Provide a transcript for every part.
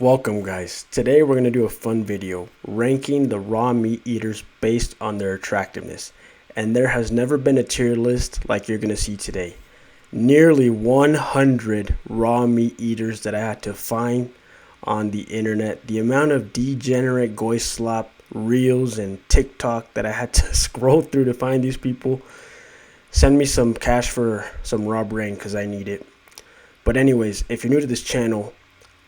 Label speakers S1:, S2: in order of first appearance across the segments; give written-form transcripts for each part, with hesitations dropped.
S1: Welcome guys. Today we're going to do a fun video ranking the raw meat eaters based on their attractiveness. And there has never been a tier list like you're going to see today. Nearly 100 raw meat eaters that I had to find on the internet. The amount of degenerate goy slop reels and TikTok that I had to scroll through to find these people. Send me some cash for some raw brain because I need it. But anyways, if you're new to this channel,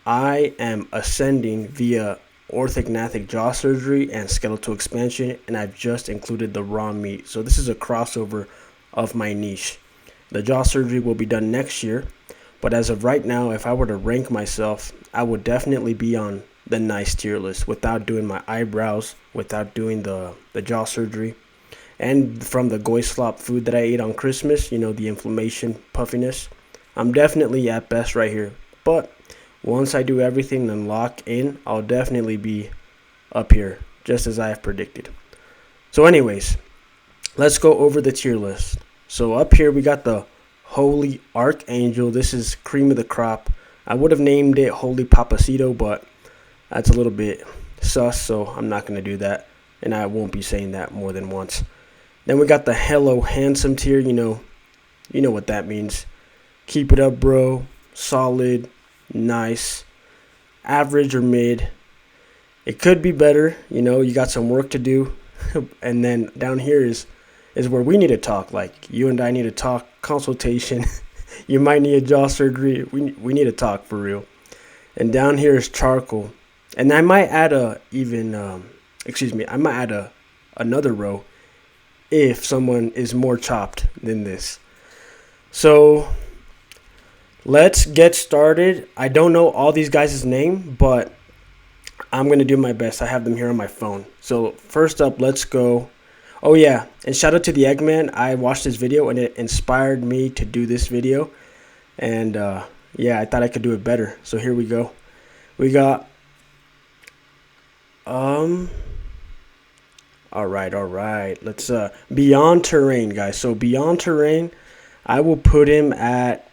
S1: I am ascending via orthognathic jaw surgery and skeletal expansion, and I've just included the raw meat. So this is a crossover of my niche. The jaw surgery will be done next year, but as of right now, if I were to rank myself, I would definitely be on the nice tier list without doing my eyebrows, without doing the jaw surgery, and from the goy slop food that I ate on Christmas, you know, the inflammation, puffiness. I'm definitely at best right here, but once I do everything and lock in, I'll definitely be up here, just as I have predicted. So anyways, let's go over the tier list. So up here we got the Holy Archangel. This is cream of the crop. I would have named it Holy Papacito, but that's a little bit sus, so I'm not going to do that. And I won't be saying that more than once. Then we got the Hello Handsome tier. You know what that means. Keep it up, bro. Solid. Nice, average or mid. It could be better, you got some work to do. And then down here is where we need to talk. Like, you and I need to talk, consultation. You might need a jaw surgery. We need to talk for real. And down here is charcoal. And I might add another row if someone is more chopped than this. So let's get started. I don't know all these guys' name, but I'm going to do my best. I have them here on my phone. So first up, let's go. Oh yeah, and shout out to the Eggman. I watched this video and it inspired me to do this video. And yeah, I thought I could do it better. So here we go. We got all right. Let's Beyond Terrain, guys. So Beyond Terrain, I will put him at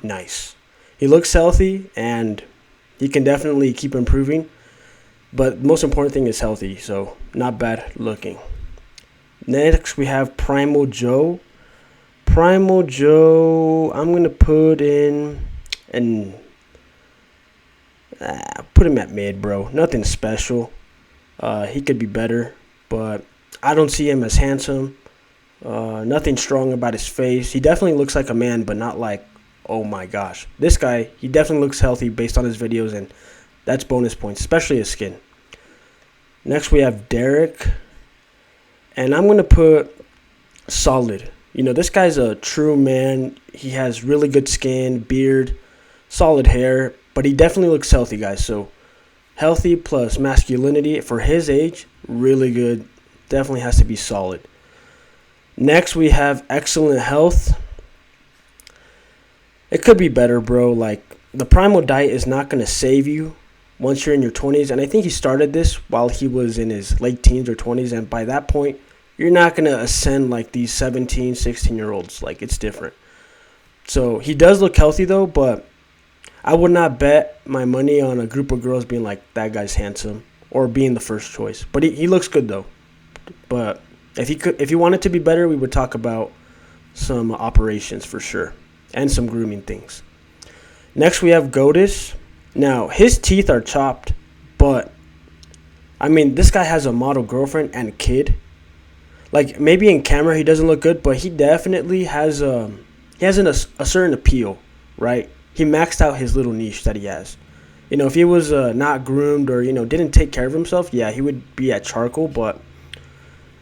S1: nice. He looks healthy and he can definitely keep improving, but the most important thing is healthy, so not bad looking. Next we have Primal Joe. I'm gonna put in and put him at mid, bro. Nothing special. He could be better, but I don't see him as handsome. Nothing strong about his face. He definitely looks like a man, but not like, oh my gosh. This guy, he definitely looks healthy based on his videos, and that's bonus points, especially his skin. Next we have Derek, and I'm going to put solid. This guy's a true man. He has really good skin, beard, solid hair, but he definitely looks healthy, guys. So healthy plus masculinity for his age, really good. Definitely has to be solid. Next we have excellent health. It could be better, bro. Like, the primal diet is not going to save you once you're in your 20s. And I think he started this while he was in his late teens or 20s. And by that point, you're not going to ascend like these 17, 16-year-olds. Like, it's different. So he does look healthy, though. But I would not bet my money on a group of girls being like, that guy's handsome, or being the first choice. But he looks good, though. But if he wanted to be better, we would talk about some operations for sure. And some grooming things. Next we have Godis. Now, his teeth are chopped, but I mean, this guy has a model girlfriend and a kid. Like, maybe in camera he doesn't look good, but he definitely has a certain appeal, right? He maxed out his little niche that he has. If he was not groomed or didn't take care of himself, yeah, he would be at charcoal. But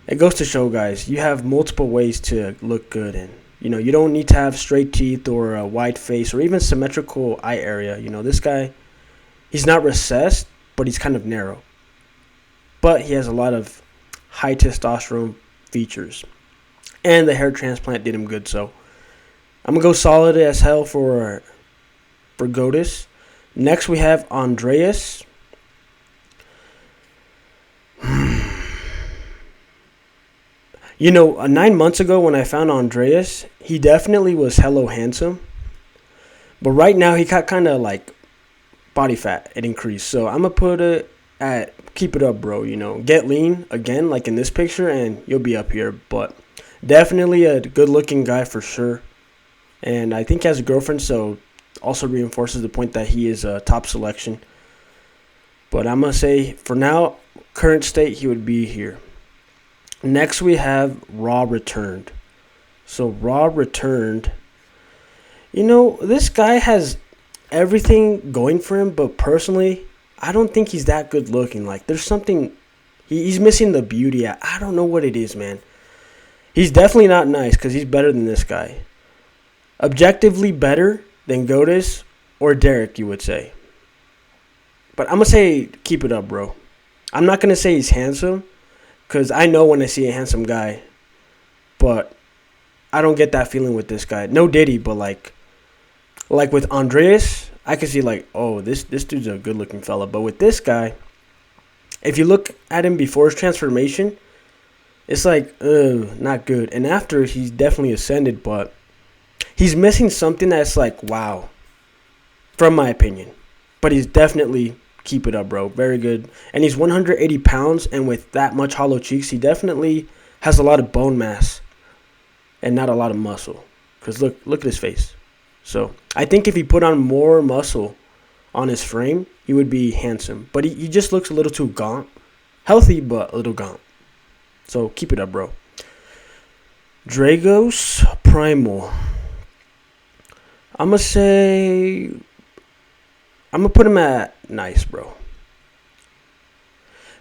S1: it goes to show, guys, you have multiple ways to look good, and you don't need to have straight teeth or a wide face or even symmetrical eye area. This guy, he's not recessed, but he's kind of narrow. But he has a lot of high testosterone features. And the hair transplant did him good, so I'm going to go solid as hell for Godis. Next we have Andreas. 9 months ago when I found Andreas, he definitely was hello handsome. But right now he got kind of like body fat, it increased. So I'm gonna put it at keep it up, bro. Get lean again, like in this picture, and you'll be up here. But definitely a good-looking guy for sure. And I think he has a girlfriend, so also reinforces the point that he is a top selection. But I'm gonna say for now, current state, he would be here. Next we have Raw Returned. So Raw Returned. This guy has everything going for him, but personally, I don't think he's that good looking. Like, there's something, he's missing the beauty. I don't know what it is, man. He's definitely not nice because he's better than this guy. Objectively better than Godis or Derek, you would say. But I'm going to say keep it up, bro. I'm not going to say he's handsome because I know when I see a handsome guy, but I don't get that feeling with this guy. No Diddy, but like with Andreas, I can see like, oh, this dude's a good-looking fella. But with this guy, if you look at him before his transformation, it's like, not good. And after, he's definitely ascended, but he's missing something that's like, wow, from my opinion. But he's definitely, keep it up, bro. Very good. And he's 180 pounds, and with that much hollow cheeks, he definitely has a lot of bone mass and not a lot of muscle. Because look at his face. So I think if he put on more muscle on his frame, he would be handsome. But he just looks a little too gaunt. Healthy, but a little gaunt. So keep it up, bro. Dragos Primal. I'm going to put him at nice, bro.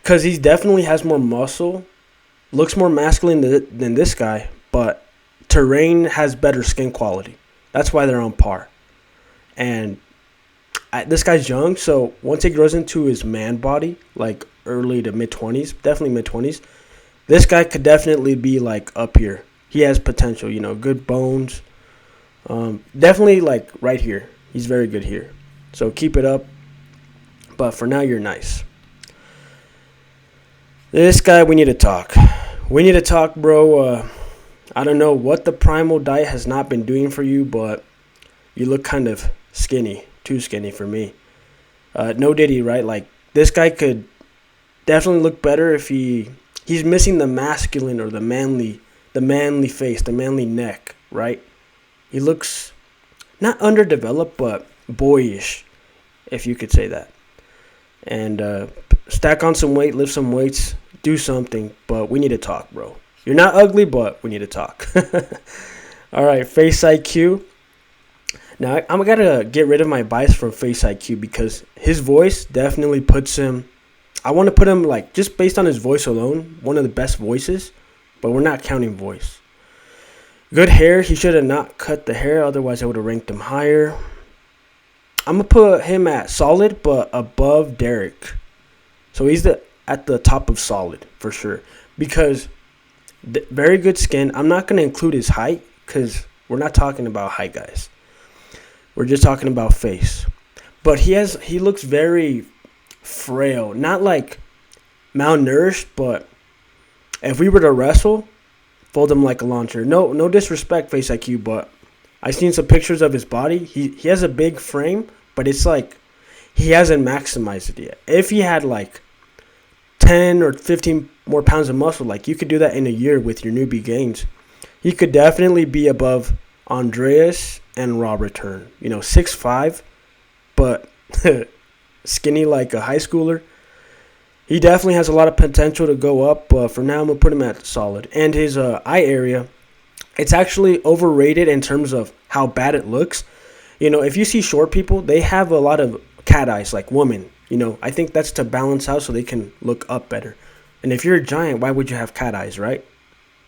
S1: Because he definitely has more muscle. Looks more masculine than this guy. But Terrain has better skin quality. That's why they're on par. And this guy's young, so once he grows into his man body, like early to mid-20s, definitely mid-20s, this guy could definitely be like up here. He has potential, good bones. Definitely like right here. He's very good here. So keep it up. But for now, you're nice. This guy, we need to talk. We need to talk, bro. I don't know what the primal diet has not been doing for you, but you look kind of skinny. Too skinny for me. No Diddy, right? Like, this guy could definitely look better if he's missing the masculine or the manly face, the manly neck, right? He looks not underdeveloped, but boyish, if you could say that. And stack on some weight, lift some weights, do something, but we need to talk, bro. You're not ugly, but we need to talk. All right, Face IQ. Now, I'm going to get rid of my bias from Face IQ because his voice definitely puts him... I want to put him, like, just based on his voice alone, one of the best voices, but we're not counting voice. Good hair. He should have not cut the hair, otherwise I would have ranked him higher. I'm going to put him at solid, but above Derek. So he's at the top of solid, for sure. Because... very good skin. I'm not going to include his height because we're not talking about height, guys. We're just talking about face. But he looks very frail. Not like malnourished, but if we were to wrestle, fold him like a launcher. No disrespect, Face IQ, but I've seen some pictures of his body. He has a big frame, but it's like he hasn't maximized it yet. If he had like 10 or 15 more pounds of muscle, like you could do that in a year with your newbie gains, he could definitely be above Andreas and Raw Return. 6'5", but skinny like a high schooler. He definitely has a lot of potential to go up, but for now I'm going to put him at solid. And his eye area, it's actually overrated in terms of how bad it looks. If you see short people, they have a lot of cat eyes, like women. I think that's to balance out so they can look up better. And if you're a giant, why would you have cat eyes, right?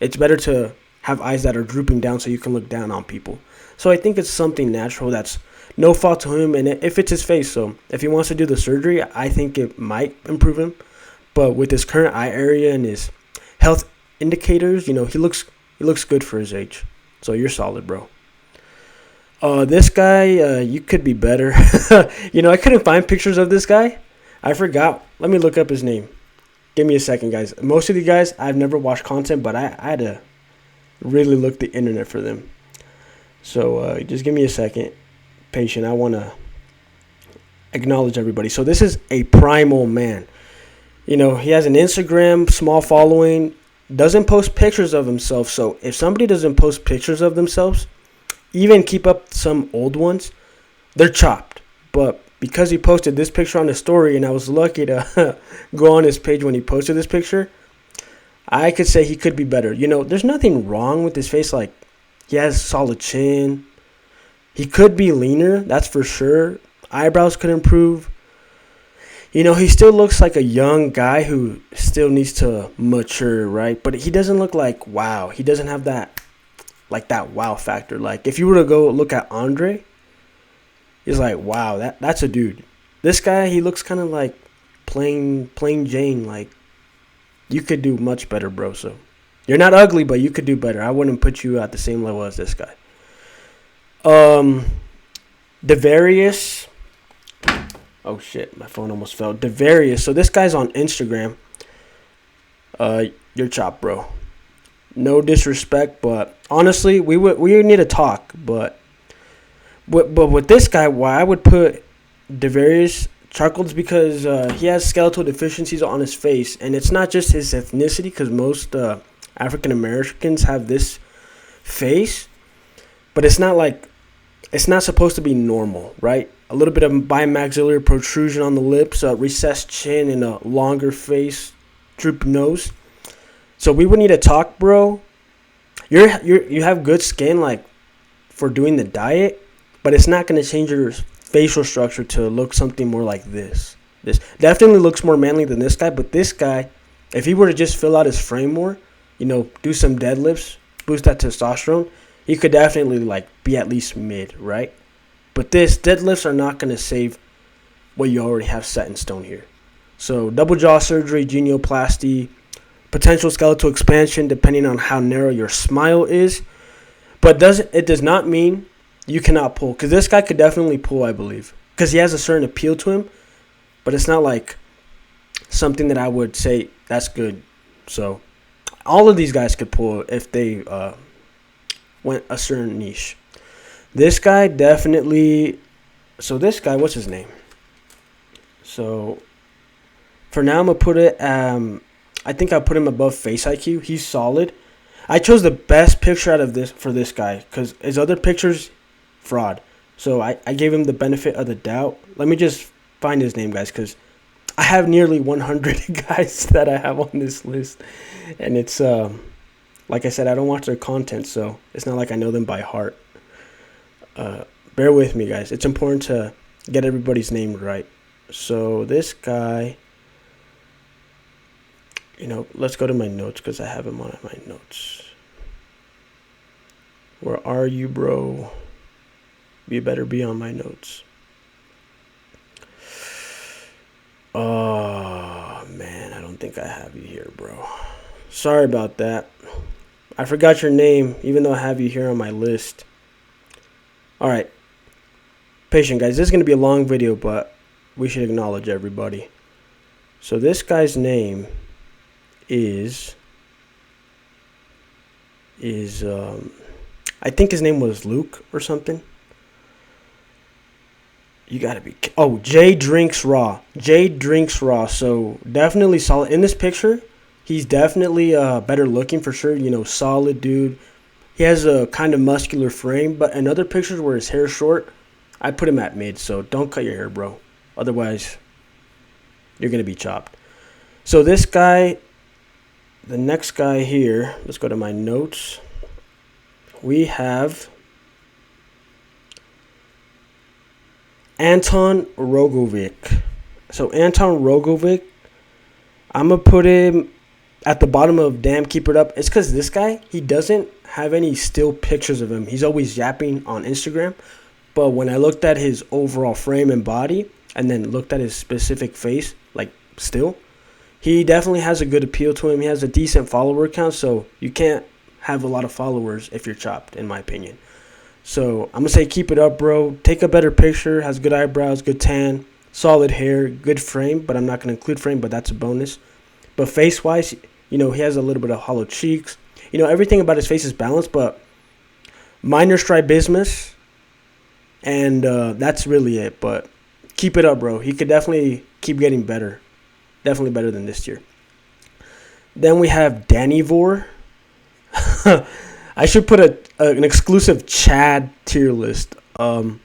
S1: It's better to have eyes that are drooping down so you can look down on people. So I think it's something natural that's no fault to him, and it fits his face. So if he wants to do the surgery, I think it might improve him. But with his current eye area and his health indicators, he looks good for his age. So you're solid, bro. This guy, you could be better. I couldn't find pictures of this guy. I forgot. Let me look up his name. Give me a second, guys. Most of the guys, I've never watched content, but I had to really look the internet for them. So just give me a second. Patient, I want to acknowledge everybody. So this is a primal man. You know, he has an Instagram, small following, doesn't post pictures of himself. So if somebody doesn't post pictures of themselves, even keep up some old ones, they're chopped. But because he posted this picture on his story, and I was lucky to go on his page when he posted this picture, I could say he could be better. You know, there's nothing wrong with his face. Like, he has a solid chin. He could be leaner, that's for sure. Eyebrows could improve. You know, he still looks like a young guy who still needs to mature, right? But he doesn't look like wow. He doesn't have that, like, that wow factor. Like, if you were to go look at Andre, he's like, wow, that's a dude. This guy, he looks kind of like plain Jane. Like, you could do much better, bro. So you're not ugly, but you could do better. I wouldn't put you at the same level as this guy. Devarius. Oh shit, my phone almost fell. Devarius. So this guy's on Instagram. You're chopped, bro. No disrespect, but honestly, we need to talk. But with this guy, why I would put Devarius Charcoals, because he has skeletal deficiencies on his face, and it's not just his ethnicity, because most African Americans have this face, but it's not supposed to be normal, right? A little bit of bimaxillary protrusion on the lips, a recessed chin, and a longer face, droopy nose. So we would need to talk, bro. You have good skin, like, for doing the diet, but it's not going to change your facial structure to look something more like this. This definitely looks more manly than this guy, but this guy, if he were to just fill out his frame more, you know, do some deadlifts, boost that testosterone, he could definitely, like, be at least mid, right? But deadlifts are not going to save what you already have set in stone here. So double jaw surgery, genioplasty, potential skeletal expansion depending on how narrow your smile is. But it does not mean you cannot pull, because this guy could definitely pull, I believe, because he has a certain appeal to him, but it's not like something that I would say that's good. So all of these guys could pull if they went a certain niche. This guy definitely. So this guy, what's his name? So for now, I'm gonna put it. I think I put him above Face IQ. He's solid. I chose the best picture out of this for this guy, because his other pictures, fraud. So I gave him the benefit of the doubt. Let me just find his name, guys, because I have nearly 100 guys that I have on this list, and it's like I said, I don't watch their content, so it's not like I know them by heart. Bear with me, guys. It's important to get everybody's name right. So this guy, you know, let's go to my notes, because I have him on my notes. Where are you, bro? You better be on my notes. Oh, man, I don't think I have you here, bro. Sorry about that. I forgot your name, even though I have you here on my list. All right. Patient, guys. This is going to be a long video, but we should acknowledge everybody. So this guy's name is I think his name was Luke or something. You gotta be. Oh, Jay Drinks Raw. Jay Drinks Raw. So definitely solid in this picture. He's definitely better looking for sure. You know, solid dude. He has a kind of muscular frame, but in other pictures where his hair's short, I put him at mid. So don't cut your hair, bro. Otherwise, you're gonna be chopped. So this guy, the next guy here. Let's go to my notes. We have Anton Rogovic. So Anton Rogovic, I'm going to put him at the bottom of damn keep it up. It's because this guy, he doesn't have any still pictures of him. He's always yapping on Instagram. But when I looked at his overall frame and body and then looked at his specific face, like still, he definitely has a good appeal to him. He has a decent follower count, so you can't have a lot of followers if you're chopped, in my opinion. So I'm going to say keep it up, bro. Take a better picture. Has good eyebrows, good tan, solid hair, good frame. But I'm not going to include frame, but that's a bonus. But face-wise, you know, he has a little bit of hollow cheeks. You know, everything about his face is balanced, but minor strabismus. And that's really it. But keep it up, bro. He could definitely keep getting better. Definitely better than this tier. Then we have Danny Vor. I should put an exclusive Chad tier list. I'm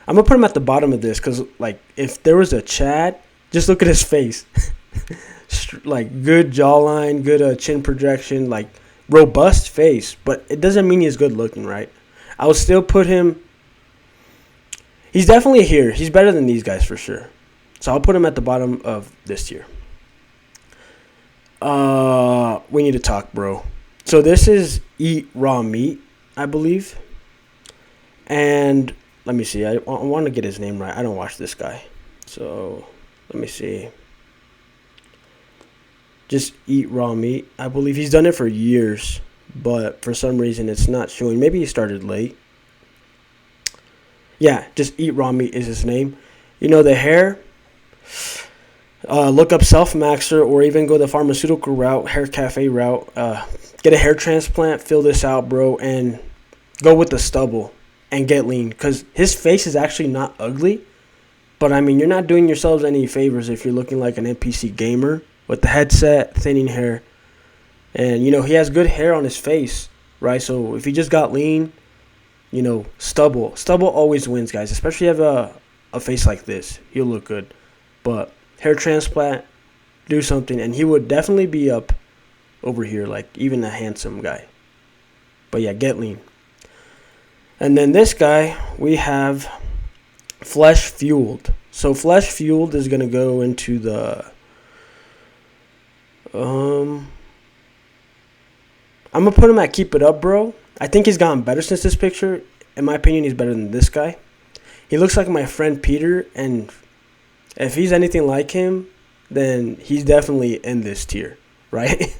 S1: gonna put him at the bottom of this because, like, if there was a Chad, just look at his face. Like, good jawline, good chin projection, like robust face. But it doesn't mean he's good looking, right? I would still put him. He's definitely here. He's better than these guys for sure. So I'll put him at the bottom of this tier. We need to talk, bro. So this is Eat Raw Meat, I believe. And let me see. I want to get his name right. I don't watch this guy. So let me see. Just Eat Raw Meat. I believe he's done it for years, but for some reason it's not showing. Maybe he started late. Yeah, just Eat Raw Meat is his name. You know, the hair. Look up Self Maxer or even go the pharmaceutical route, hair cafe route. Get a hair transplant, fill this out, bro, and go with the stubble and get lean. Because his face is actually not ugly. But, I mean, you're not doing yourselves any favors if you're looking like an NPC gamer with the headset, thinning hair. And, you know, he has good hair on his face, right? So if he just got lean, you know, stubble. Stubble always wins, guys. Especially if you have a face like this. He'll look good. But hair transplant, do something. And he would definitely be up over here, like even a handsome guy. But yeah, get lean. And then this guy, we have Flesh Fueled. So Flesh Fueled is going to go into the... I'm going to put him at Keep It Up, bro. I think he's gotten better since this picture. In my opinion, he's better than this guy. He looks like my friend Peter, and if he's anything like him, then he's definitely in this tier, right?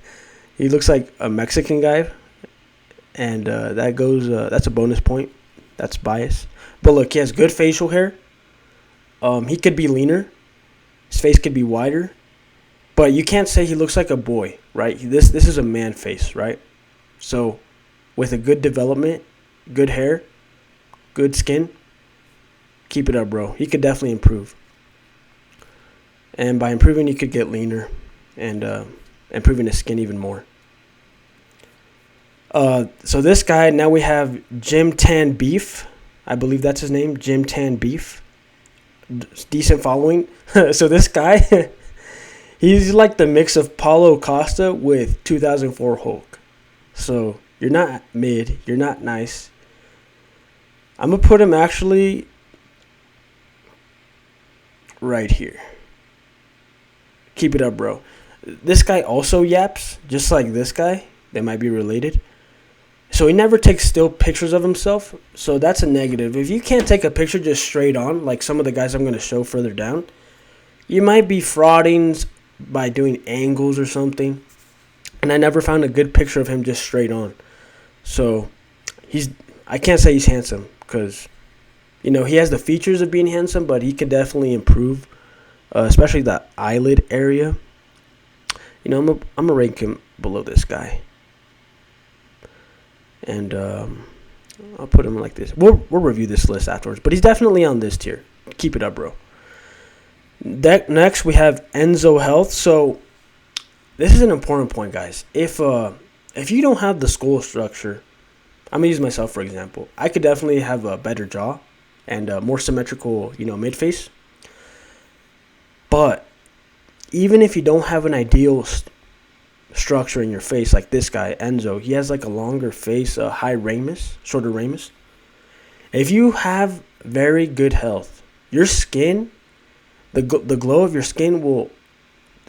S1: He looks like a Mexican guy, and that's a bonus point. That's bias. But look, he has good facial hair. He could be leaner. His face could be wider. But you can't say he looks like a boy, right? This is a man face, right? So with a good development, good hair, good skin, keep it up, bro. He could definitely improve. And by improving, you could get leaner and improving his skin even more. So this guy, now we have Jim Tan Beef. I believe that's his name, Jim Tan Beef. Decent following. So this guy, he's like the mix of Paulo Costa with 2004 Hulk. So you're not mid, you're not nice. I'm going to put him actually right here. Keep it up, bro. This guy also yaps, just like this guy. They might be related. So he never takes still pictures of himself. So that's a negative. If you can't take a picture just straight on, like some of the guys I'm going to show further down, you might be frauding by doing angles or something. And I never found a good picture of him just straight on. So I can't say he's handsome because, you know, he has the features of being handsome, but he could definitely improve. Especially the eyelid area. You know, I'm gonna rank him below this guy. And I'll put him like this. We'll review this list afterwards. But he's definitely on this tier. Keep it up, bro. Next, we have Enzo Health. So this is an important point, guys. If you don't have the skull structure, I'm gonna use myself for example. I could definitely have a better jaw and a more symmetrical, you know, mid face. But even if you don't have an ideal structure in your face, like this guy, Enzo, he has like a longer face, a high ramus, shorter ramus. If you have very good health, your skin, the glow of your skin will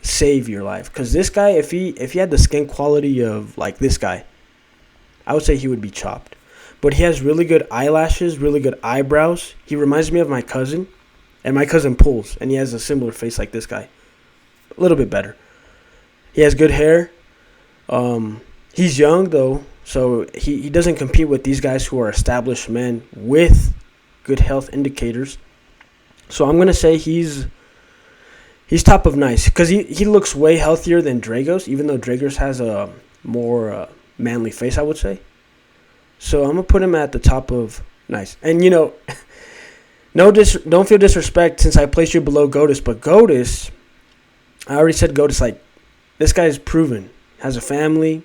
S1: save your life. Because this guy, if he had the skin quality of like this guy, I would say he would be chopped. But he has really good eyelashes, really good eyebrows. He reminds me of my cousin. And my cousin pulls, and he has a similar face like this guy. A little bit better. He has good hair. He's young, though, so he doesn't compete with these guys who are established men with good health indicators. So I'm going to say he's top of nice because he looks way healthier than Dragos, even though Dragos has a more manly face, I would say. So I'm going to put him at the top of nice. And, you know... Don't feel disrespect since I placed you below Goatus, but Goatus, I already said Goatus, like, this guy's proven. Has a family.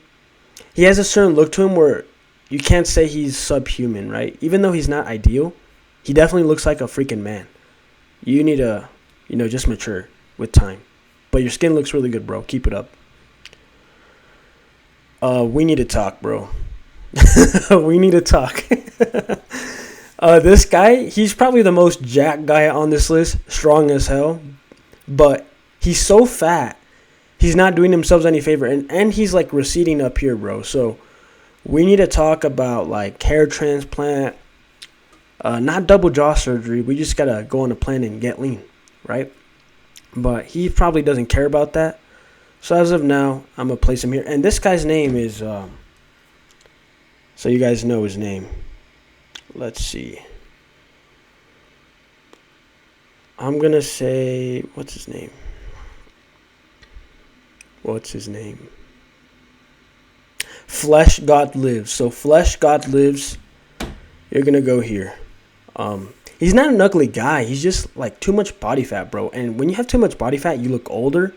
S1: He has a certain look to him where you can't say he's subhuman, right? Even though he's not ideal, he definitely looks like a freaking man. You need to, just mature with time. But your skin looks really good, bro. Keep it up. We need to talk, bro. We need to talk. This guy, he's probably the most jacked guy on this list. Strong as hell. But he's so fat. He's not doing himself any favor. And he's, like, receding up here, bro. So we need to talk about, like, hair transplant. Not double jaw surgery. We just got to go on a plan and get lean, right? But he probably doesn't care about that. So as of now, I'm going to place him here. And this guy's name is, so you guys know his name. Let's see. I'm going to say, what's his name? Flesh God Lives. So Flesh God Lives, you're going to go here. He's not an ugly guy. He's just, like, too much body fat, bro. And when you have too much body fat, you look older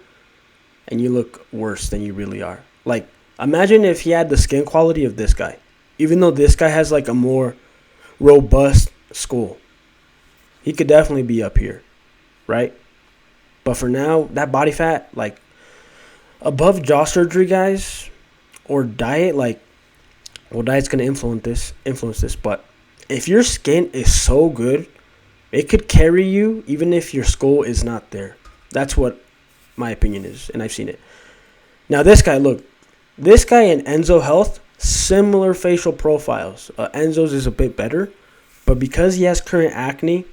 S1: and you look worse than you really are. Like, imagine if he had the skin quality of this guy. Even though this guy has, like, a more robust skull, he could definitely be up here, right? But for now, that body fat, like, above jaw surgery, guys, or diet, like, well, diet's going to influence this, but if your skin is so good, it could carry you even if your skull is not there. That's what my opinion is, and I've seen it. Now, this guy, look. This guy and Enzo Health, similar facial profiles. Enzo's is a bit better, but because he has current acne,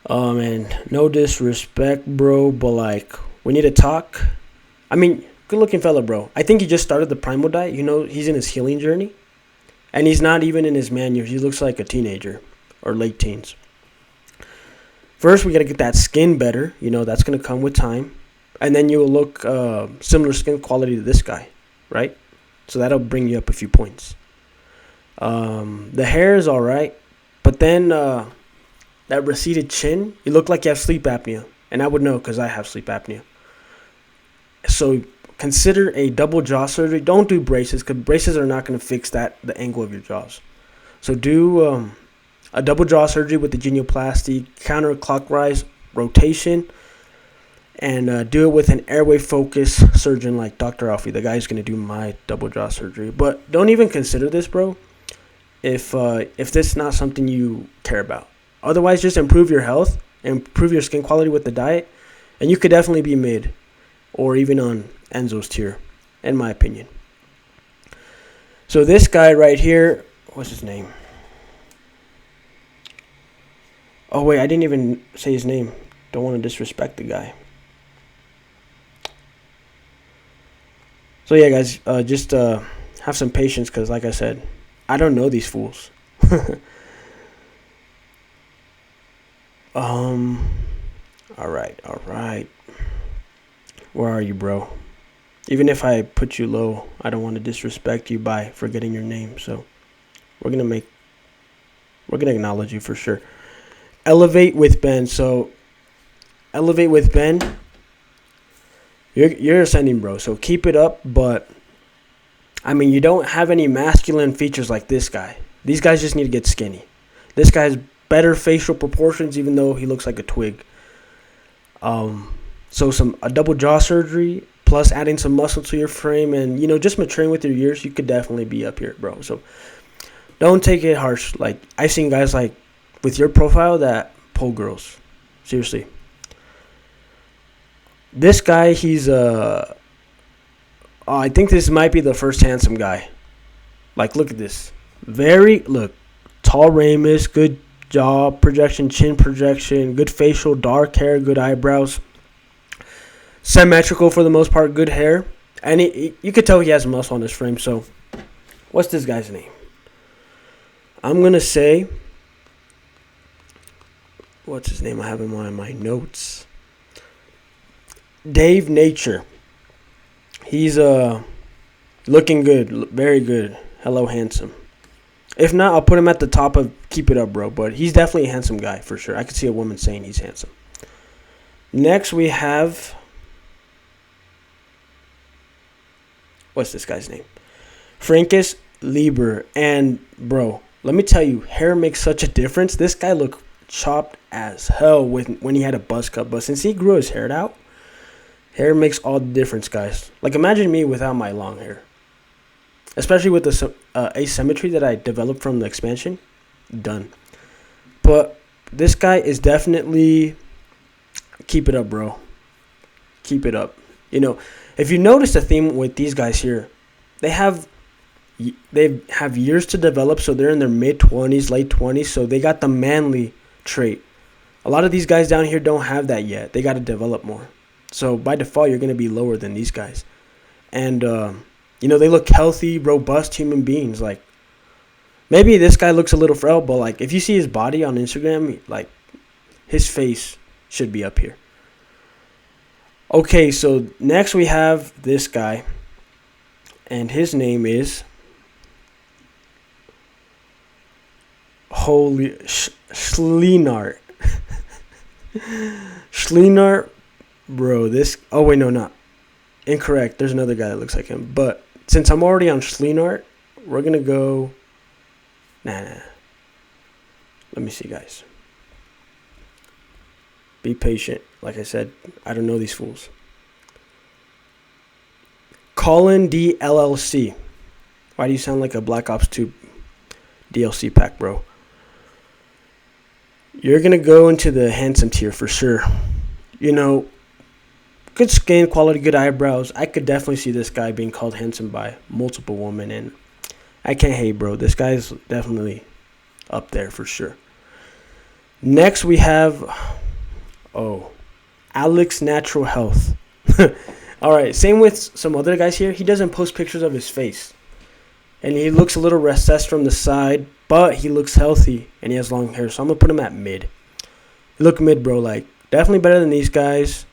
S1: man, no disrespect, bro, but, like, we need to talk. I mean, good-looking fella, bro. I think he just started the Primal diet. He's in his healing journey, and he's not even in his man years. He looks like a teenager or late teens. First, we got to get that skin better. That's going to come with time. And then you will look similar skin quality to this guy, right? So that'll bring you up a few points. The hair is all right. But then that receded chin, you look like you have sleep apnea. And I would know because I have sleep apnea. So consider a double jaw surgery. Don't do braces because braces are not going to fix the angle of your jaws. So do a double jaw surgery with the genioplasty, counterclockwise rotation, and do it with an airway focus surgeon like Dr. Alfie, the guy who's going to do my double jaw surgery. But don't even consider this, bro, if this is not something you care about. Otherwise, just improve your health, improve your skin quality with the diet, and you could definitely be mid or even on Enzo's tier, in my opinion. So this guy right here, what's his name? Oh, wait, I didn't even say his name. Don't want to disrespect the guy. So, yeah, guys, just have some patience because, like I said, I don't know these fools. All right. Where are you, bro? Even if I put you low, I don't want to disrespect you by forgetting your name. So we're gonna acknowledge you for sure. Elevate with Ben. So elevate with Ben. You're ascending, bro. So keep it up. But I mean, you don't have any masculine features like this guy. These guys just need to get skinny. This guy has better facial proportions, even though he looks like a twig. So a double jaw surgery plus adding some muscle to your frame and, just maturing with your years, you could definitely be up here, bro. So don't take it harsh. Like, I've seen guys, like, with your profile that pull girls. Seriously. This guy, he's, I think this might be the first handsome guy. Like, look at this. Tall ramus, good jaw projection, chin projection, good facial, dark hair, good eyebrows. Symmetrical for the most part, good hair. And you could tell he has muscle on his frame. So, what's this guy's name? I'm going to say, what's his name? I have him on my notes. Dave Nature. He's looking good, very good. Hello, handsome. If not, I'll put him at the top of Keep It Up, Bro. But he's definitely a handsome guy for sure. I could see a woman saying he's handsome. Next, we have, what's this guy's name? Francis Lieber. And, bro, let me tell you, hair makes such a difference. This guy looked chopped as hell when he had a buzz cut. But since he grew his hair out, hair makes all the difference, guys. Like, imagine me without my long hair. Especially with the asymmetry that I developed from the expansion. Done. But this guy is definitely... Keep it up, bro. Keep it up. You know, if you notice the theme with these guys here, they have years to develop, so they're in their mid-20s, late 20s, so they got the manly trait. A lot of these guys down here don't have that yet. They got to develop more. So by default, you're going to be lower than these guys. And, you know, they look healthy, robust human beings. Like, maybe this guy looks a little frail, but, like, if you see his body on Instagram, like, his face should be up here. Okay, so next we have this guy, and his name is Schlienart. Schlienart, bro. Oh wait, no, not incorrect. There's another guy that looks like him, but since I'm already on Schlienart, we're gonna go. Nah. Let me see, guys. Be patient. Like I said, I don't know these fools. Colin D LLC. Why do you sound like a Black Ops 2 DLC pack, bro? You're going to go into the handsome tier for sure. You know, good skin quality, good eyebrows. I could definitely see this guy being called handsome by multiple women, and I can't hate, bro. This guy's definitely up there for sure. Next, we have... Alex Natural Health. All right, same with some other guys here. He doesn't post pictures of his face. And he looks a little recessed from the side, but he looks healthy, and he has long hair. So I'm going to put him at mid. You look mid, bro. Like, definitely better than these guys.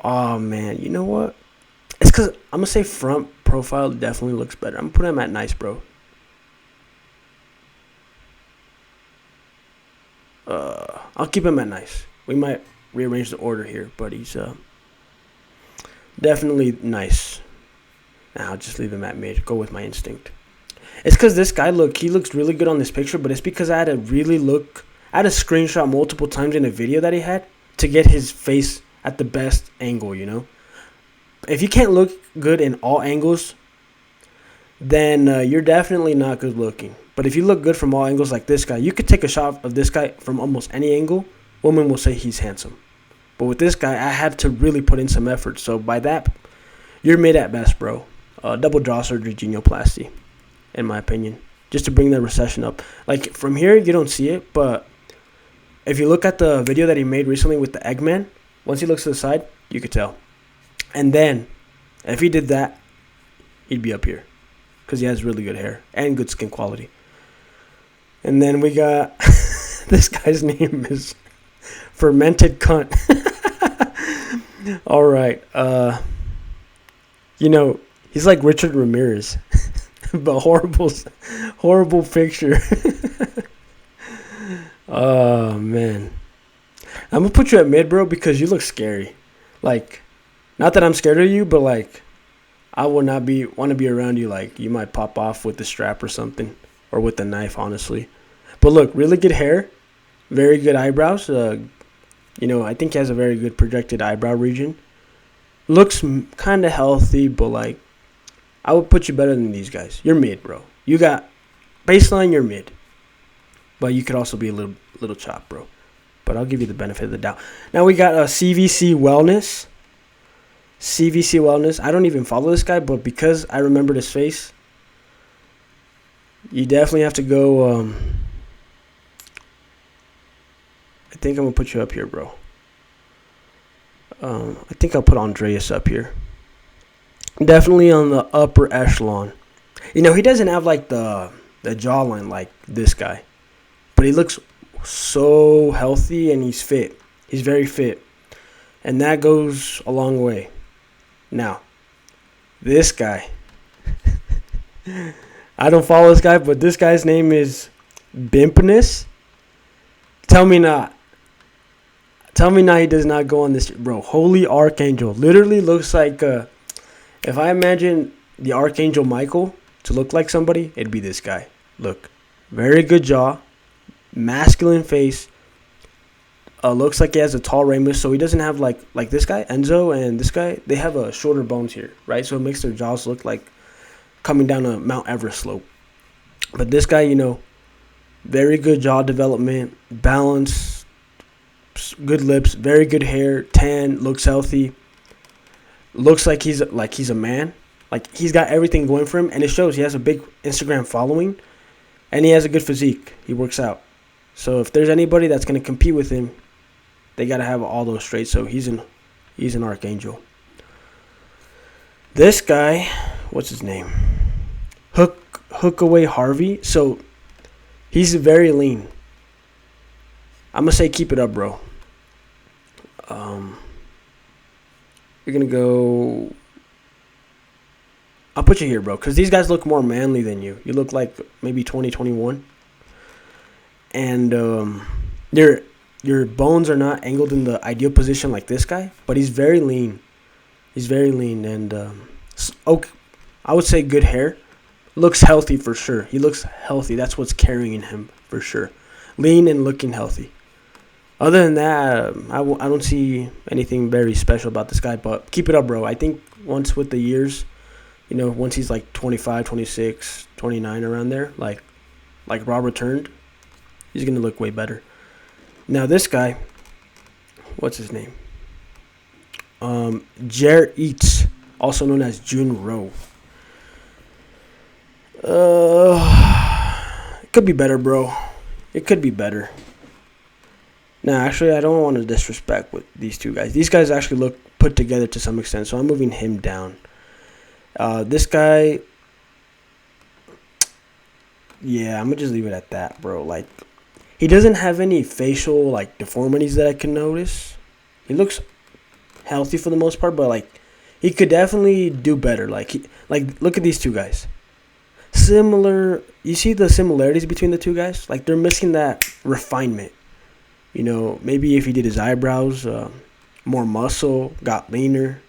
S1: Oh, man. You know what? It's because I'm going to say front profile definitely looks better. I'm going to put him at nice, bro. I'll keep him at nice. We might rearrange the order here, but he's definitely nice. Nah, I'll just leave him at mid. Go with my instinct. It's because this guy, he looks really good on this picture, but it's because I had to screenshot multiple times in a video that he had to get his face at the best angle, you know? If you can't look good in all angles, then you're definitely not good looking. But if you look good from all angles like this guy, you could take a shot of this guy from almost any angle. Women will say he's handsome. But with this guy, I had to really put in some effort. So by that, you're mid at best, bro. Double jaw surgery, genioplasty, in my opinion, just to bring the recession up. Like, from here, you don't see it, but if you look at the video that he made recently with the Eggman, once he looks to the side, you could tell. And then, if he did that, he'd be up here because he has really good hair and good skin quality. And then we got, this guy's name is Fermented Cunt. All right. You know, he's like Richard Ramirez, but horrible picture. Oh, man. I'm going to put you at mid, bro, because you look scary. Like, not that I'm scared of you, but, like, I would not want to be around you. Like, you might pop off with the strap or something, or with the knife, honestly. But look, really good hair, very good eyebrows. You know, I think he has a very good projected eyebrow region. Looks kind of healthy, but, like, I would put you better than these guys. You're mid, bro. You got baseline, you're mid. But you could also be a little chopped, bro. But I'll give you the benefit of the doubt. Now we got CVC Wellness. CVC Wellness. I don't even follow this guy, but because I remembered his face, you definitely have to go. I think I'm going to put you up here, bro. I think I'll put Andreas up here. Definitely on the upper echelon. You know, he doesn't have, like, the jawline like this guy. But he looks so healthy and he's fit. He's very fit. And that goes a long way. Now, this guy. I don't follow this guy, but this guy's name is Bimpness. Tell me not. Tell me now he does not go on this, bro. Holy Archangel. Literally looks like, if I imagine the Archangel Michael to look like somebody, it'd be this guy. Look, very good jaw, masculine face. Looks like he has a tall ramus, so he doesn't have like this guy, Enzo, and this guy. They have shorter bones here, right? So it makes their jaws look like coming down a Mount Everest slope. But this guy, very good jaw development, balance, good lips, very good hair, tan, looks healthy. Looks like he's a man. Like he's got everything going for him, and it shows. He has a big Instagram following, and he has a good physique. He works out. So if there's anybody that's going to compete with him, they got to have all those traits. So he's an Archangel. This guy, what's his name? Hookaway Harvey. So he's very lean. I'm going to say keep it up, bro. You're going to go... I'll put you here, bro, because these guys look more manly than you. You look like maybe 2021. And your bones are not angled in the ideal position like this guy, but he's very lean. He's very lean, and I would say good hair. Looks healthy for sure. He looks healthy. That's what's carrying him for sure. Lean and looking healthy. Other than that, I don't see anything very special about this guy, but keep it up, bro. I think once with the years, once he's like 25, 26, 29, around there, like Rob returned, he's going to look way better. Now this guy, what's his name? Jer Eats, also known as Jun Rowe. It could be better, bro. It could be better. Nah, actually, I don't want to disrespect with these two guys. These guys actually look put together to some extent, so I'm moving him down. This guy, yeah, I'm going to just leave it at that, bro. Like, he doesn't have any facial, like, deformities that I can notice. He looks healthy for the most part, but, like, he could definitely do better. Like, look at these two guys. Similar, you see the similarities between the two guys? Like, they're missing that refinement. Maybe if he did his eyebrows, more muscle, got leaner.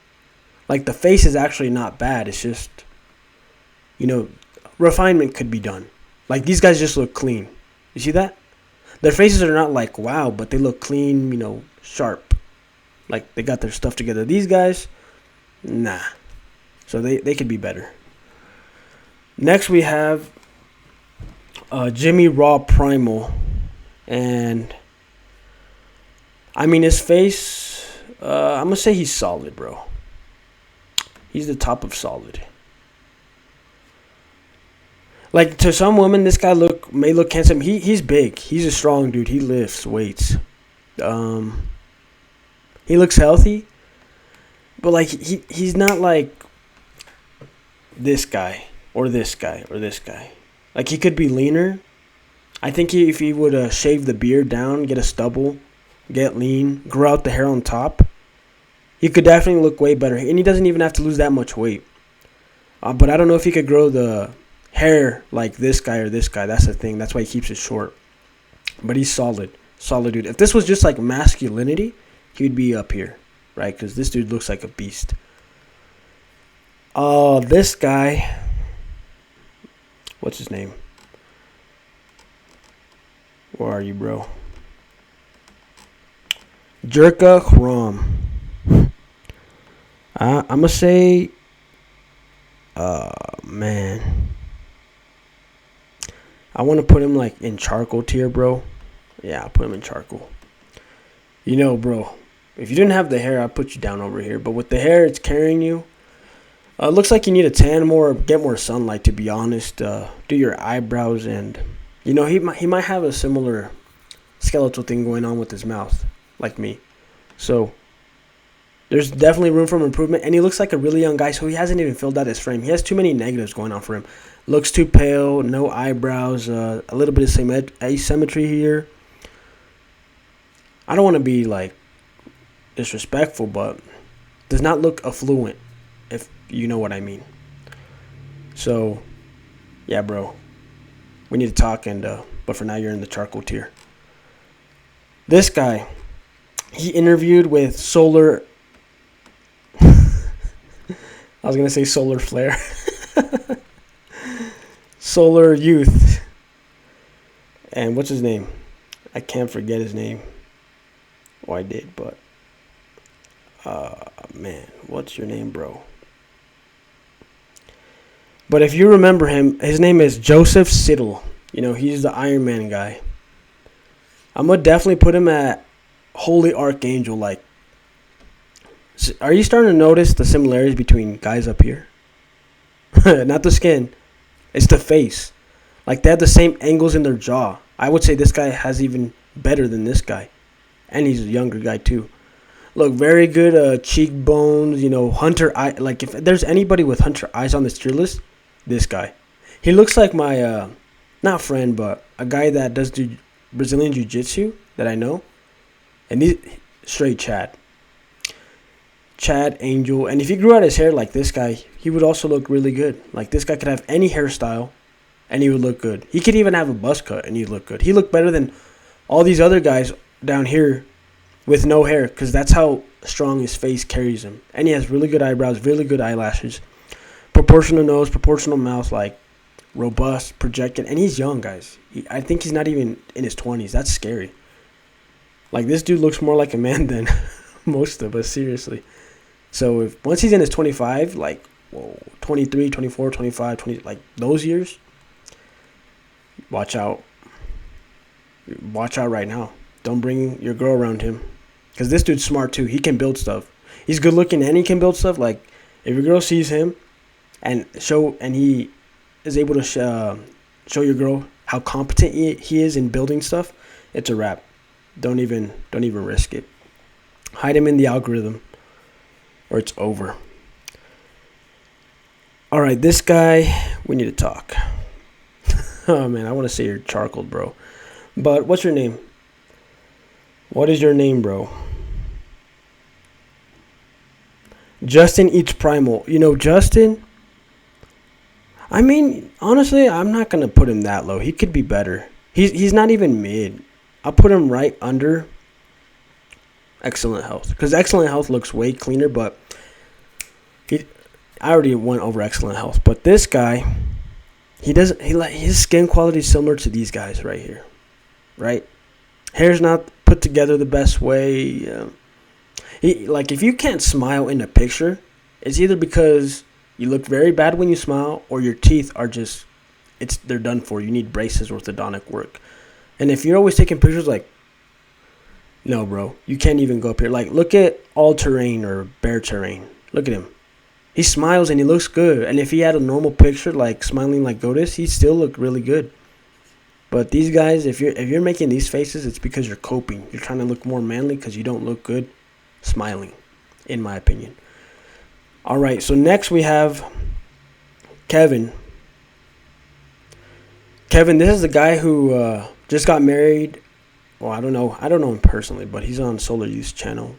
S1: Like, the face is actually not bad. It's just, refinement could be done. Like, these guys just look clean. You see that? Their faces are not like, wow, but they look clean, sharp. Like, they got their stuff together. These guys, nah. So they could be better. Next, we have Jimmy Raw Primal. And, I mean, his face, I'm going to say he's solid, bro. He's the top of solid. Like, to some women, this guy may look handsome. He's big. He's a strong dude. He lifts weights. He looks healthy. But, like, he's not like this guy or this guy or this guy. Like, he could be leaner. I think if he would shave the beard down, get a stubble, get lean, grow out the hair on top, he could definitely look way better. And he doesn't even have to lose that much weight. But I don't know if he could grow the hair like this guy or this guy. That's the thing. That's why he keeps it short. But he's solid. Solid dude. If this was just like masculinity, he would be up here, right? Because this dude looks like a beast. This guy, what's his name? Where are you, bro? Jerka Hram. I'm going to say, man. I want to put him like in charcoal tier, bro. Yeah, I'll put him in charcoal. Bro, if you didn't have the hair, I'd put you down over here. But with the hair, it's carrying you. It looks like you need to tan more, get more sunlight, to be honest. Do your eyebrows, and, he might have a similar skeletal thing going on with his mouth, like me. So, there's definitely room for improvement. And he looks like a really young guy, so he hasn't even filled out his frame. He has too many negatives going on for him. Looks too pale, no eyebrows, a little bit of asymmetry here. I don't want to be, like, disrespectful, but does not look affluent, if you know what I mean. So, Yeah, bro. We need to talk, and but for now, you're in the charcoal tier. This guy, he interviewed with Solar. I was gonna say Solar Flare, Solar Youth, and what's his name? I can't forget his name. Oh, I did, but man, what's your name, bro? But if you remember him, his name is Joseph Siddle. You know, he's the Iron Man guy. I'm gonna definitely put him at Holy Archangel. Like, are you starting to notice the similarities between guys up here? Not the skin, it's the face. Like, they have the same angles in their jaw. I would say this guy has even better than this guy, and he's a younger guy too. Look, very good cheekbones. You know, hunter eye. Like, if there's anybody with hunter eyes on this tier list, this guy. He looks like my not friend, but a guy that does do Brazilian jiu-jitsu that I know, and he's straight Chad Angel. And if he grew out his hair like this guy, he would also look really good. Like, this guy could have any hairstyle, and he would look good. He could even have a buzz cut, and he'd look good. He looked better than all these other guys down here with no hair, because that's how strong his face carries him. And he has really good eyebrows, really good eyelashes, proportional nose, proportional mouth, like robust, projected. And he's young, guys. I think he's not even in his 20s. That's scary. Like, this dude looks more like a man than most of us, seriously. So if once he's in his 25, like, whoa, 23, 24, 25, 20, like those years, watch out. Watch out right now. Don't bring your girl around him, because this dude's smart too. He can build stuff. He's good looking and he can build stuff. Like, if your girl sees him and he is able to show your girl how competent he is in building stuff, it's a wrap. Don't even risk it. Hide him in the algorithm, or it's over. All right, this guy, we need to talk. Oh man, I want to say you're charcoal, bro. But what's your name? What is your name, bro? Justin Eats Primal. You know, Justin, I mean, honestly, I'm not going to put him that low. He could be better. He's not even mid. I'll put him right under Excellent Health, because Excellent Health looks way cleaner, but I already went over Excellent Health. But this guy, his skin quality is similar to these guys right here, right? Hair's not put together the best way. Like, if you can't smile in a picture, it's either because you look very bad when you smile, or your teeth are just, they're done for. You need braces, orthodontic work. And if you're always taking pictures, like, no, bro, you can't even go up here. Like, look at All Terrain or Bear Terrain. Look at him. He smiles and he looks good. And if he had a normal picture, like smiling like Goatus, he'd still look really good. But these guys, if you're making these faces, it's because you're coping. You're trying to look more manly because you don't look good smiling, in my opinion. All right, so next we have Kevin. Kevin, this is the guy who just got married. Well, I don't know him personally, but he's on Solar Youth's channel.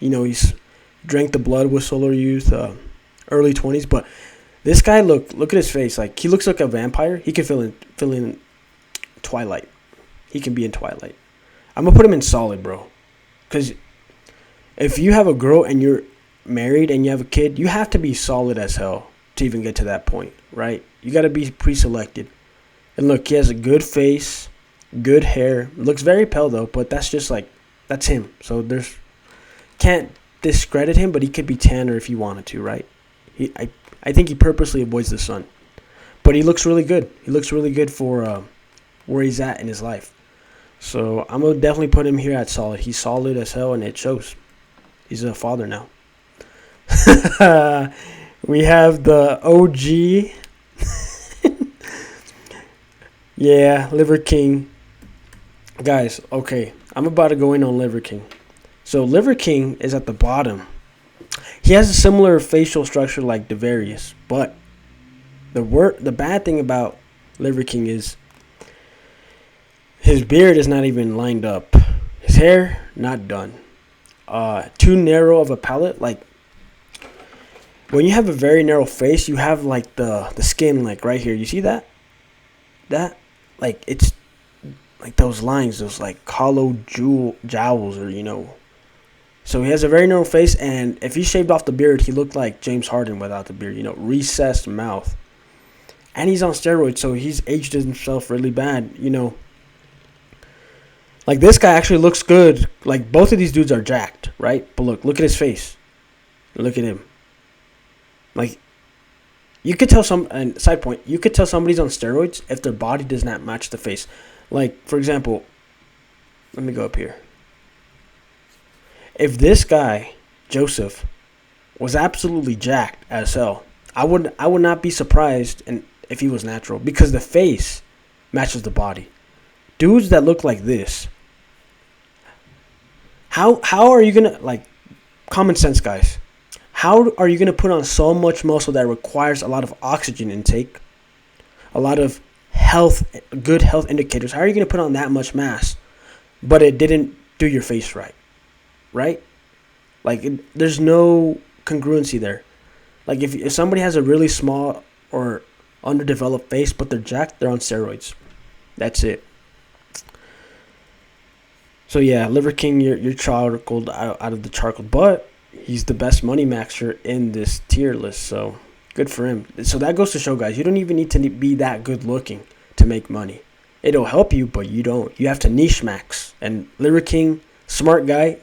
S1: You know, he's drank the blood with Solar Youth, early 20s. But this guy, look at his face. Like, he looks like a vampire. He could fill in Twilight. He can be in Twilight. I'm gonna put him in solid, bro. Because if you have a girl and you're married and you have a kid, you have to be solid as hell to even get to that point, right? You got to be pre-selected. And look, he has a good face, good hair. Looks very pale though, but that's just like, that's him. So can't discredit him, but he could be tanner if he wanted to, right? I think he purposely avoids the sun. But he looks really good. He looks really good for where he's at in his life. So I'm going to definitely put him here at solid. He's solid as hell, and it shows. He's a father now. We have the OG. Yeah, Liver King. Guys, okay. I'm about to go in on Liver King. So Liver King is at the bottom. He has a similar facial structure like Devarius, but the bad thing about Liver King is his beard is not even lined up. His hair, not done. Too narrow of a palette. Like, when you have a very narrow face, you have like the skin like right here. You see that? That like it's like those lines, those like hollow jowls, or So he has a very narrow face, and if he shaved off the beard, he looked like James Harden without the beard. Recessed mouth, and he's on steroids, so he's aged himself really bad. Like this guy actually looks good. Like both of these dudes are jacked, right? But look at his face. Look at him. Like you could tell and side point, you could tell somebody's on steroids if their body does not match the face. Like for example, let me go up here. If this guy, Joseph, was absolutely jacked as hell, I would not be surprised if he was natural, because the face matches the body. Dudes that look like this, how are you gonna, like, common sense, guys? How are you gonna put on so much muscle that requires a lot of oxygen intake, a lot of good health indicators? How are you gonna put on that much mass, but it didn't do your face right? Right? Like, there's no congruency there. Like, if somebody has a really small or underdeveloped face, but they're jacked, they're on steroids. That's it. So, yeah, Liver King, you're charcoaled out of the charcoal. But he's the best money maxer in this tier list, so good for him. So that goes to show, guys, you don't even need to be that good looking to make money. It'll help you, but you don't. You have to niche max. And Liver King, smart guy.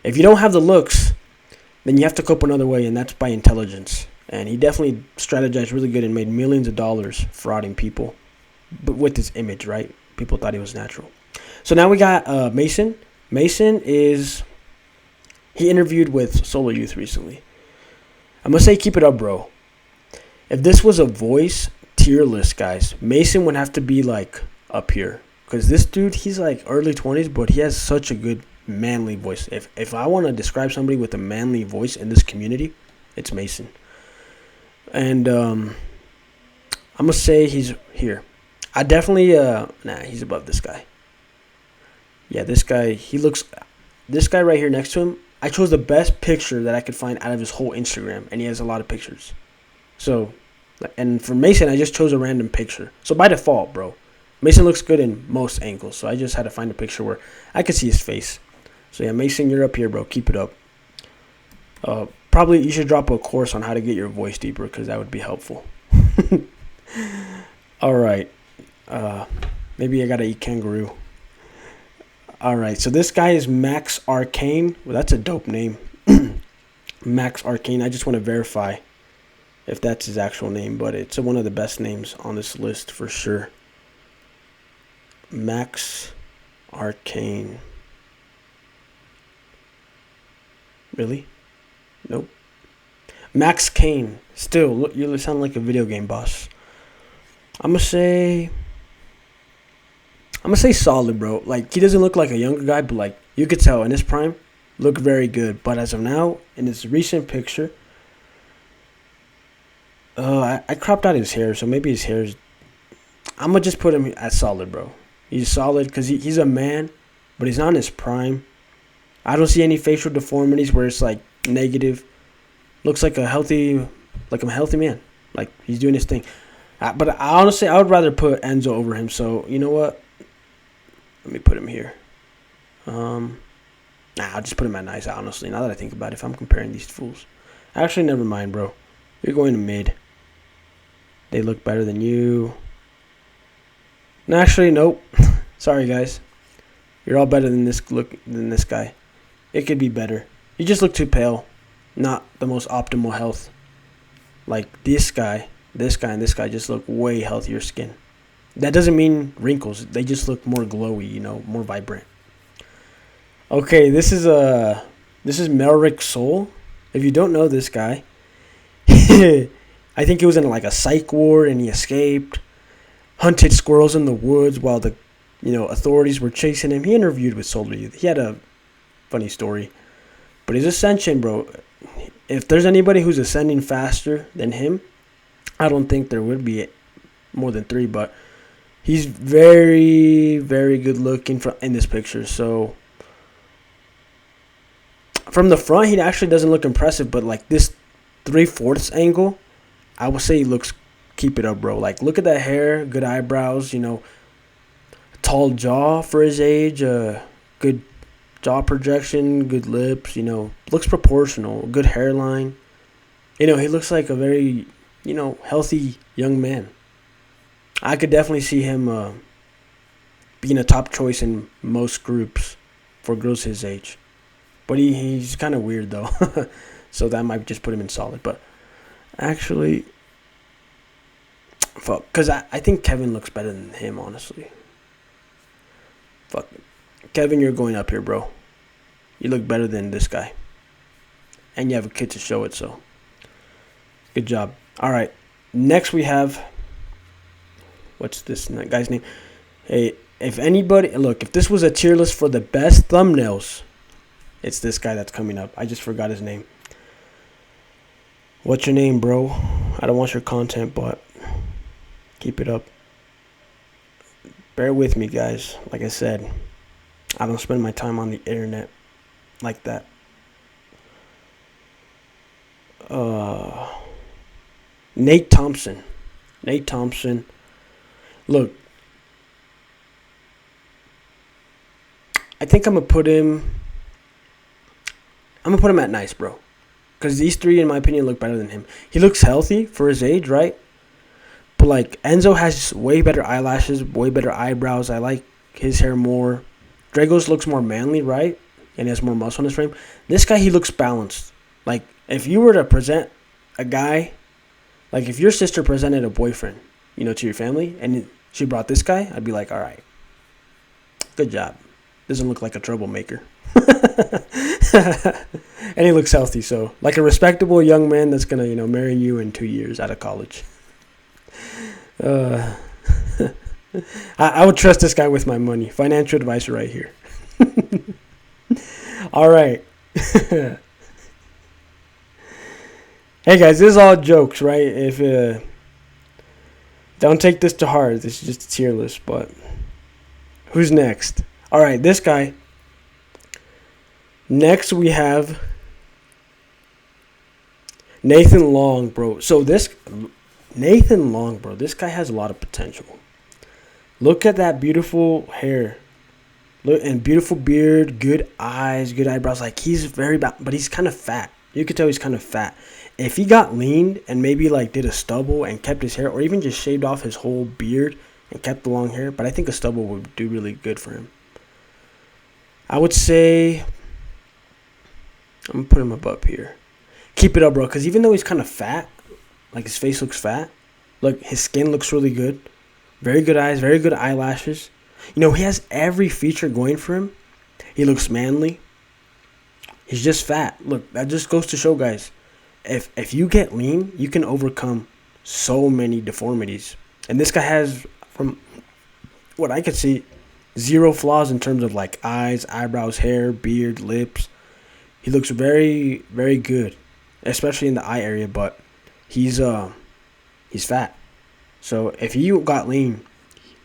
S1: If you don't have the looks, then you have to cope another way, and that's by intelligence. And he definitely strategized really good and made millions of dollars frauding people, but with his image, right? People thought he was natural. So now we got Mason. Mason he interviewed with Solar Youth recently. I must say, keep it up, bro. If this was a voice tier list, guys, Mason would have to be like up here, because this dude, he's like early 20s, but he has such a good manly voice. If I want to describe somebody with a manly voice in this community, it's Mason. And I'm gonna say he's here. I definitely he's above this guy. Yeah, this guy right here next to him, I chose the best picture that I could find out of his whole Instagram, and he has a lot of pictures. So, and for Mason, I just chose a random picture. So by default, bro, Mason looks good in most angles. So I just had to find a picture where I could see his face. So yeah, Mason, you're up here, bro. Keep it up. Probably you should drop a course on how to get your voice deeper, because that would be helpful. All right. Maybe I gotta eat kangaroo. All right. So this guy is Max Arcane. Well, that's a dope name. Max Arcane. I just want to verify if that's his actual name, but it's one of the best names on this list for sure. Max Arcane. Really? Nope. Max Kane. Still, look, you sound like a video game boss. I'm gonna say solid, bro. Like, he doesn't look like a younger guy, but like you could tell in his prime, look very good. But as of now, in this recent picture, I cropped out his hair, so maybe his hair is. I'm gonna just put him at solid, bro. He's solid because he's a man, but he's not in his prime. I don't see any facial deformities where it's like negative. Looks like a healthy man. Like, he's doing his thing. But honestly, I would rather put Enzo over him. So you know what? Let me put him here. I'll just put him at nice. Honestly, now that I think about it, if I'm comparing these fools, actually, never mind, bro. You're going to mid. They look better than you. No, actually, nope. Sorry, guys. You're all better than this guy. It could be better. You just look too pale. Not the most optimal health. Like this guy, and this guy just look way healthier skin. That doesn't mean wrinkles. They just look more glowy, more vibrant. Okay, this is Melrick Soul. If you don't know this guy, I think he was in like a psych ward and he escaped. Hunted squirrels in the woods while the authorities were chasing him. He interviewed with Solar Youth. He had a funny story. But his ascension, bro, if there's anybody who's ascending faster than him, I don't think there would be more than 3, but he's very, very good looking in this picture. So from the front, he actually doesn't look impressive, but like this 3/4 angle, I would say he looks, keep it up, bro. Like, look at that hair, good eyebrows, tall jaw for his age, good jaw projection, good lips, looks proportional, good hairline. He looks like a very, healthy young man. I could definitely see him being a top choice in most groups for girls his age. But he's kind of weird, though. So that might just put him in solid. But actually, fuck. Because I think Kevin looks better than him, honestly. Fuck. Kevin, you're going up here, bro. You look better than this guy. And you have a kid to show it, so. Good job. All right. Next we have. What's this guy's name? Hey, if this was a tier list for the best thumbnails, it's this guy that's coming up. I just forgot his name. What's your name, bro? I don't want your content, but keep it up. Bear with me, guys. Like I said, I don't spend my time on the internet like that. Nate Thompson. Look, I think I'm gonna put him at nice, bro. Because these three, in my opinion, look better than him. He looks healthy for his age, right? But, like, Enzo has way better eyelashes, way better eyebrows. I like his hair more. Drago's looks more manly, right? And he has more muscle on his frame. This guy, he looks balanced. Like, if you were to present a guy, like, if your sister presented a boyfriend, to your family, and she brought this guy, I'd be like, all right, good job. Doesn't look like a troublemaker. And he looks healthy, so like a respectable young man that's gonna marry you in 2 years out of college. I would trust this guy with my money. Financial advisor right here. All right. Hey guys, this is all jokes, right? If don't take this to heart, this is just a tier list. But who's next? All right, this guy. Next we have Nathan Long, bro. So this Nathan Long, bro, this guy has a lot of potential. Look at that beautiful hair. Look, and beautiful beard, good eyes, good eyebrows. Like, he's but he's kind of fat. You could tell he's kind of fat. If he got lean and maybe like did a stubble and kept his hair, or even just shaved off his whole beard and kept the long hair, but I think a stubble would do really good for him. I would say I'm gonna put him up here. Keep it up, bro, because even though he's kind of fat, like his face looks fat, look, his skin looks really good. Very good eyes, very good eyelashes. He has every feature going for him. He looks manly. He's just fat. Look, that just goes to show, guys, if you get lean, you can overcome so many deformities. And this guy has, from what I could see, zero flaws in terms of like eyes, eyebrows, hair, beard, lips. He looks very, very good, especially in the eye area, but he's fat. So if you got lean,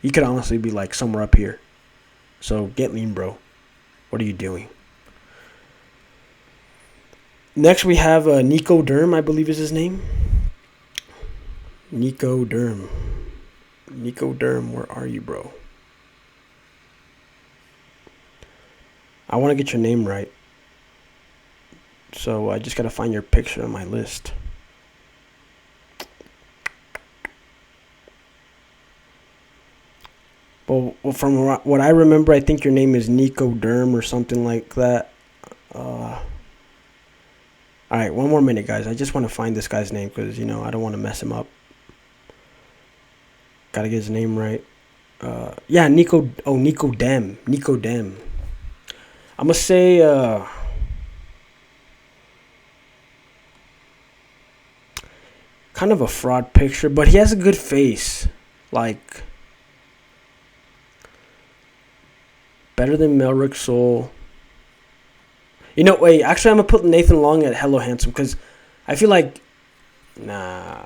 S1: he could honestly be like somewhere up here. So get lean, bro. What are you doing? Next we have Nico Derm, I believe is his name. Nico Derm, where are you, bro? I want to get your name right. So I just got to find your picture on my list. Well, from what I remember, I think your name is Nico Derm or something like that. All right, one more minute, guys. I just want to find this guy's name because, I don't want to mess him up. Got to get his name right. Yeah, Nico. Oh, Nico Dem. I'm going to say... kind of a fraud picture, but he has a good face. Like... better than Melrick Soul. Wait, actually, I'm going to put Nathan Long at Hello Handsome because I feel like, I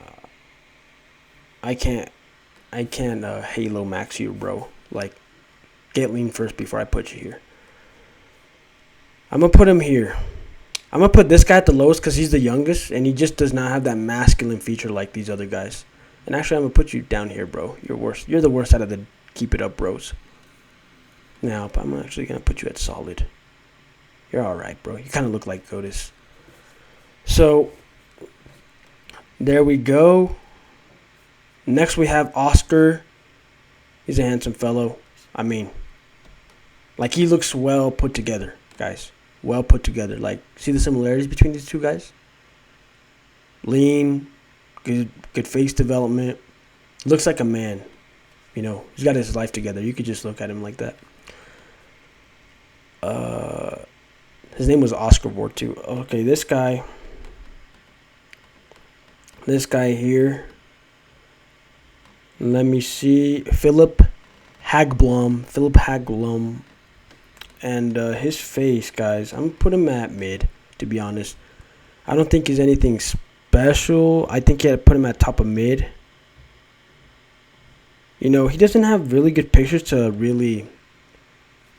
S1: can't Halo Max you, bro. Like, get lean first before I put you here. I'm going to put him here. I'm gonna put this guy at the lowest because he's the youngest and he just does not have that masculine feature like these other guys. And actually, I'm gonna put you down here, bro. You're worse. You're the worst out of the keep it up bros. Now, I'm actually gonna put you at solid. You're all right, bro. You kind of look like Godis. So there we go. Next we have Oscar. He's a handsome fellow. I mean, like he looks well put together, guys. Well put together. Like, see the similarities between these two guys? Lean, good face development. Looks like a man. You know, he's got his life together. You could just look at him like that. His name was Oscar Ward too. Okay, this guy here. Let me see. Philip Hagblom. And his face, guys, I'm going to put him at mid, to be honest. I don't think he's anything special. I think you had to put him at top of mid. You know, he doesn't have really good pictures to really,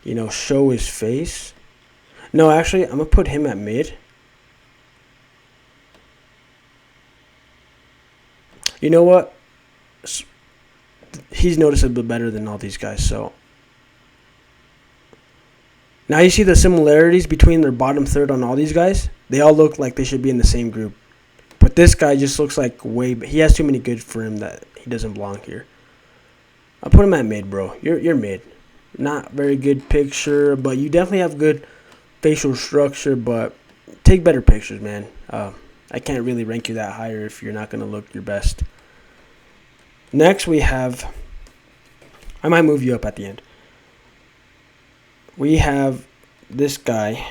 S1: you know, show his face. No, actually, I'm going to put him at mid. You know what? He's noticeably better than all these guys, so. Now you see the similarities between their bottom third on all these guys? They all look like they should be in the same group. But this guy just looks like he has too many good for him that he doesn't belong here. I'll put him at mid, bro. You're mid. Not very good picture, but you definitely have good facial structure, but take better pictures, man. I can't really rank you that higher if you're not going to look your best. Next we have, I might move you up at the end. We have this guy,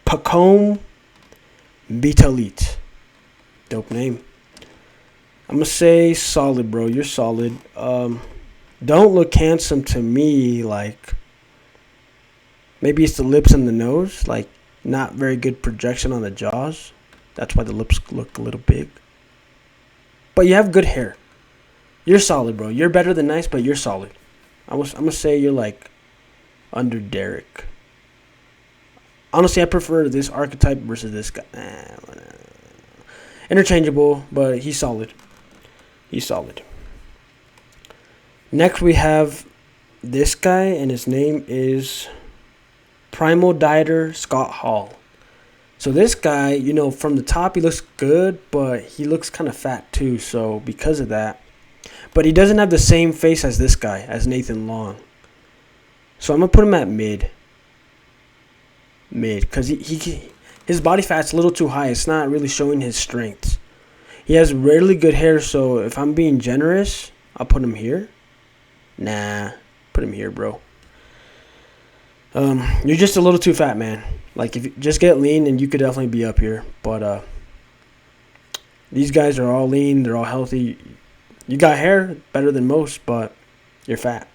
S1: Pacome Bitalit. Dope name. I'm going to say solid, bro. You're solid. Don't look handsome to me. Like, maybe it's the lips and the nose. Like, not very good projection on the jaws. That's why the lips look a little big. But you have good hair. You're solid, bro. You're better than nice, but you're solid. I'm going to say you're like under Derek. Honestly, I prefer this archetype versus this guy. Interchangeable, but he's solid. He's solid. Next, we have this guy, and his name is Primal Dieter Scott Hall. So this guy, you know, from the top, he looks good, but he looks kind of fat too. So because of that, but he doesn't have the same face as this guy, as Nathan Long. So I'm gonna put him at mid, because his body fat's a little too high. It's not really showing his strengths. He has really good hair, so if I'm being generous, I'll put him here. Nah, put him here, bro. You're just a little too fat, man. Like, if you just get lean, and you could definitely be up here. But these guys are all lean. They're all healthy. You got hair, better than most, but you're fat.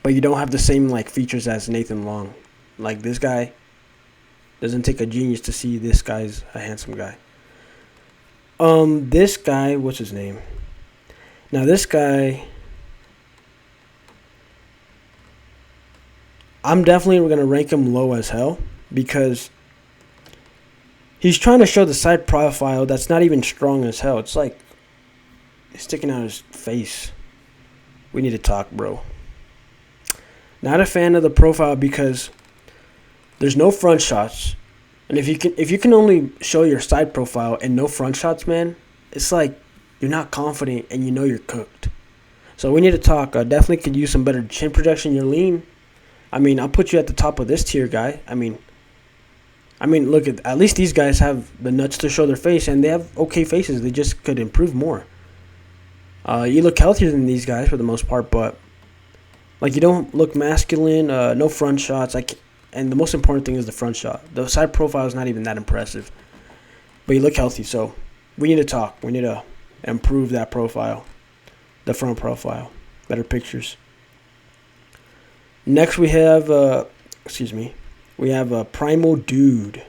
S1: But you don't have the same, like, features as Nathan Long. Like, this guy doesn't take a genius to see this guy's a handsome guy. This guy, what's his name? Now, this guy, I'm definitely going to rank him low as hell because he's trying to show the side profile that's not even strong as hell. It's like it's sticking out his face. We need to talk, bro. Not a fan of the profile because there's no front shots. And if you can only show your side profile and no front shots, man, it's like you're not confident and you know you're cooked. So we need to talk. Definitely could use some better chin projection. You're lean. I mean, I'll put you at the top of this tier, guy. I mean, look, at least these guys have the nuts to show their face, and they have okay faces. They just could improve more. You look healthier than these guys for the most part, but like you don't look masculine. No front shots. And the most important thing is the front shot. The side profile is not even that impressive, but you look healthy. So we need to talk. We need to improve that profile, the front profile, better pictures. Next, we have, we have a Primal Dude.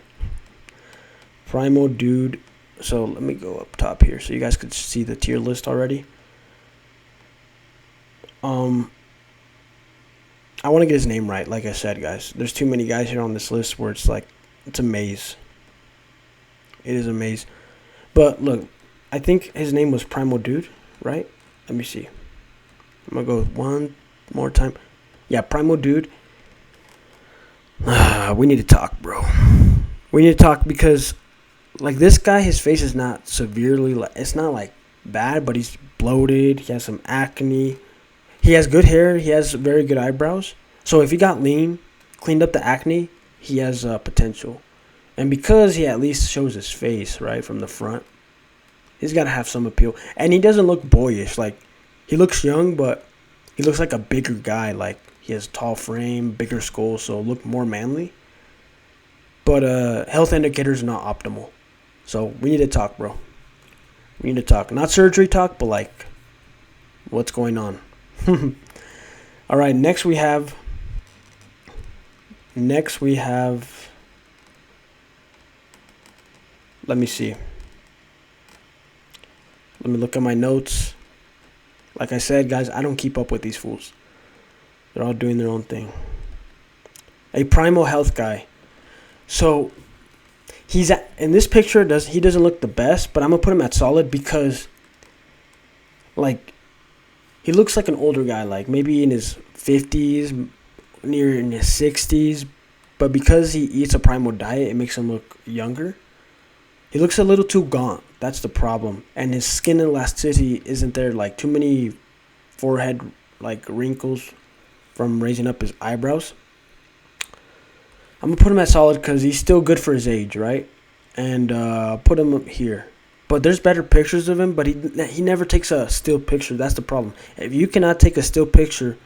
S1: Primal Dude. So let me go up top here so you guys could see the tier list already. I want to get his name right. Like I said, guys, there's too many guys here on this list where it's like it's a maze. It is a maze. But look, I think his name was Primal Dude, right? Let me see. I'm gonna go one more time. Yeah, Primal Dude. We need to talk, bro. We need to talk because, like, this guy, his face is not severely, it's not like bad, but he's bloated. He has some acne. He has good hair. He has very good eyebrows. So if he got lean, cleaned up the acne, he has potential. And because he at least shows his face, right, from the front, he's got to have some appeal. And he doesn't look boyish. Like, he looks young, but he looks like a bigger guy. Like, he has a tall frame, bigger skull, so look more manly. But health indicators are not optimal. So we need to talk, bro. We need to talk. Not surgery talk, but like what's going on. All right, next we have let me see. Let me look at my notes. Like I said, guys, I don't keep up with these fools. They're all doing their own thing. A primal health guy. So he's in this picture. He doesn't look the best, but I'm gonna put him at solid because, like, he looks like an older guy, like maybe in his 50s, near in his 60s. But because he eats a primal diet, it makes him look younger. He looks a little too gaunt. That's the problem. And his skin elasticity isn't there. Like, too many forehead, like, wrinkles from raising up his eyebrows. I'm going to put him at solid because he's still good for his age, right? And put him up here. But there's better pictures of him, but he never takes a still picture. That's the problem. If you cannot take a still picture,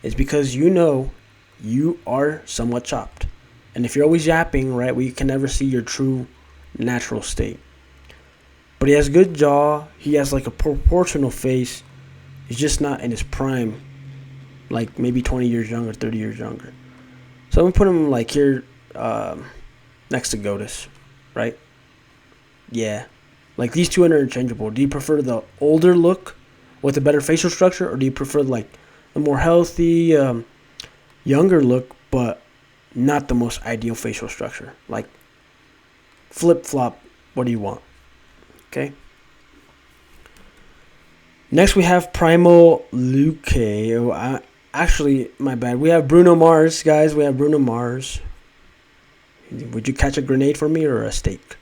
S1: it's because you know you are somewhat chopped. And if you're always yapping, right, we can never see your true natural state. But he has good jaw. He has like a proportional face. He's just not in his prime, like maybe 20 years younger, 30 years younger. So I'm going to put him like here next to Gotis, right? Yeah. Like, these two are interchangeable. Do you prefer the older look with a better facial structure, or do you prefer like a more healthy, younger look, but not the most ideal facial structure? Like, flip-flop, what do you want? Okay. Next we have Primal Luke. Actually, my bad. We have Bruno Mars, guys. We have Bruno Mars. Would you catch a grenade for me or a steak?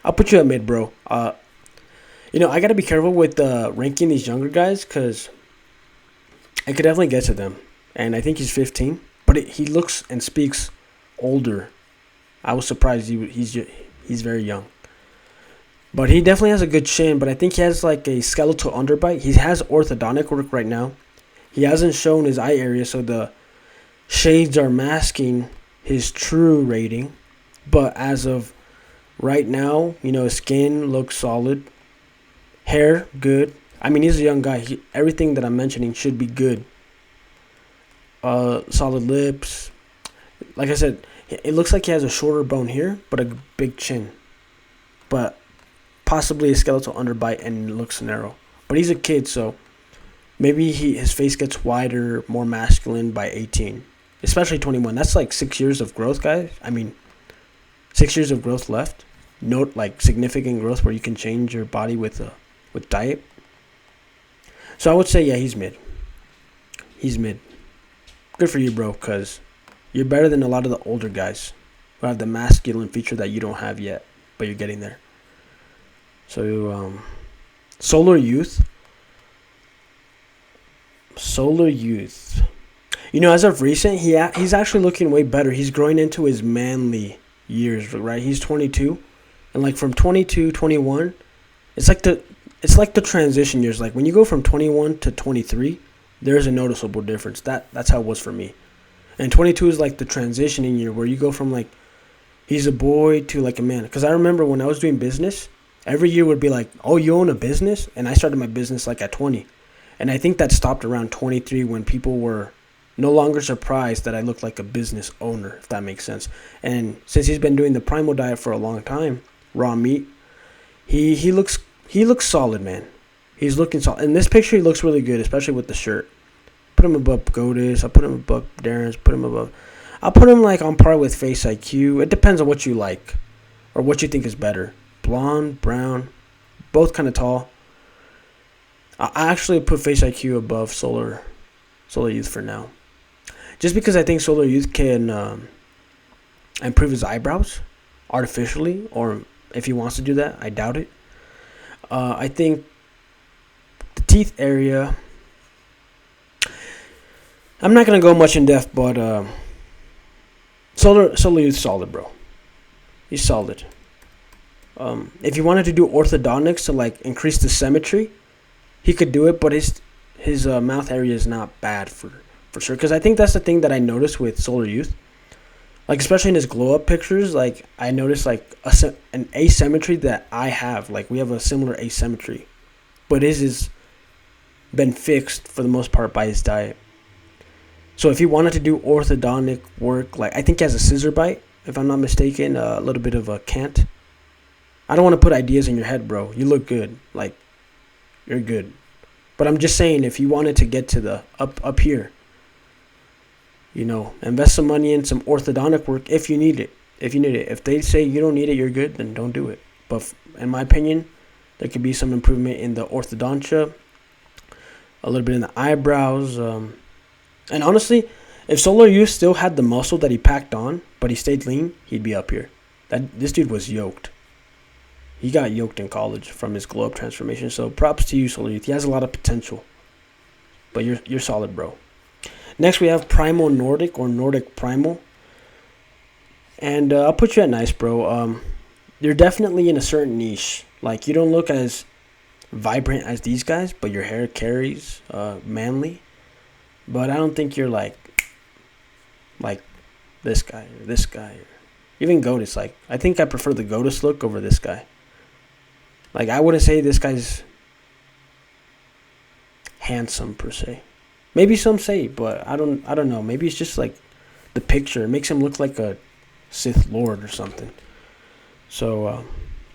S1: I'll put you at mid, bro. I got to be careful with ranking these younger guys because I could definitely get to them. And I think he's 15, but he looks and speaks older. I was surprised he's very young. But he definitely has a good chin, but I think he has like a skeletal underbite. He has orthodontic work right now. He hasn't shown his eye area, so the shades are masking his true rating. But as of right now, his skin looks solid. Hair, good. I mean, he's a young guy. Everything that I'm mentioning should be good. Solid lips. Like I said, it looks like he has a shorter bone here, but a big chin. But possibly a skeletal underbite and looks narrow. But he's a kid, so maybe his face gets wider, more masculine by 18. Especially 21. That's like 6 years of growth, guys. I mean, 6 years of growth left. Note, like, significant growth where you can change your body with diet. So I would say, yeah, he's mid. He's mid. Good for you, bro, because you're better than a lot of the older guys who have the masculine feature that you don't have yet, but you're getting there. So, Solar Youth. As of recent, he's actually looking way better. He's growing into his manly years, right? He's 22, and like from 22, 21, it's like the transition years. Like when you go from 21 to 23, there's a noticeable difference. That's how it was for me. And 22 is like the transitioning year where you go from like he's a boy to like a man. Because I remember when I was doing business, every year would be like, oh, you own a business? And I started my business like at 20. And I think that stopped around 23 when people were no longer surprised that I looked like a business owner, if that makes sense. And since he's been doing the primal diet for a long time, raw meat, he looks solid, man. He's looking solid. In this picture, he looks really good, especially with the shirt. put him above Godis. I put him above Darren's. Put him above. I'll put him like on par with Face IQ. It depends on what you like or what you think is better. Blonde, brown, both kind of tall. I actually put Face IQ above Solar Youth for now, just because I think Solar Youth can improve his eyebrows artificially, or if he wants to do that, I doubt it. I think the teeth area, I'm not gonna go much in depth, but Solar Youth's solid, bro. He's solid. If he wanted to do orthodontics to like increase the symmetry, he could do it, but his mouth area is not bad for sure. Because I think that's the thing that I noticed with Solar Youth, like especially in his glow up pictures. Like I noticed like an asymmetry that I have. Like we have a similar asymmetry, but his has been fixed for the most part by his diet. So if he wanted to do orthodontic work, like I think he has a scissor bite, if I'm not mistaken, a little bit of a cant. I don't want to put ideas in your head, bro. You look good. Like, you're good. But I'm just saying, if you wanted to get to the up here, invest some money in some orthodontic work if you need it. If they say you don't need it, you're good, then don't do it. But in my opinion, there could be some improvement in the orthodontia, a little bit in the eyebrows. And honestly, if Solar Youth still had the muscle that he packed on, but he stayed lean, he'd be up here. This dude was yoked. He got yoked in college from his glow up transformation. So props to you, Solar Youth. He has a lot of potential. But you're solid, bro. Next we have Primal Nordic or Nordic Primal. And I'll put you at nice, bro. You're definitely in a certain niche. Like you don't look as vibrant as these guys, but your hair carries manly. But I don't think you're like this guy or this guy. Or even Godis. Like I think I prefer the Godis look over this guy. Like I wouldn't say this guy's handsome per se. Maybe some say, but I don't know. Maybe it's just like the picture. It makes him look like a Sith Lord or something. So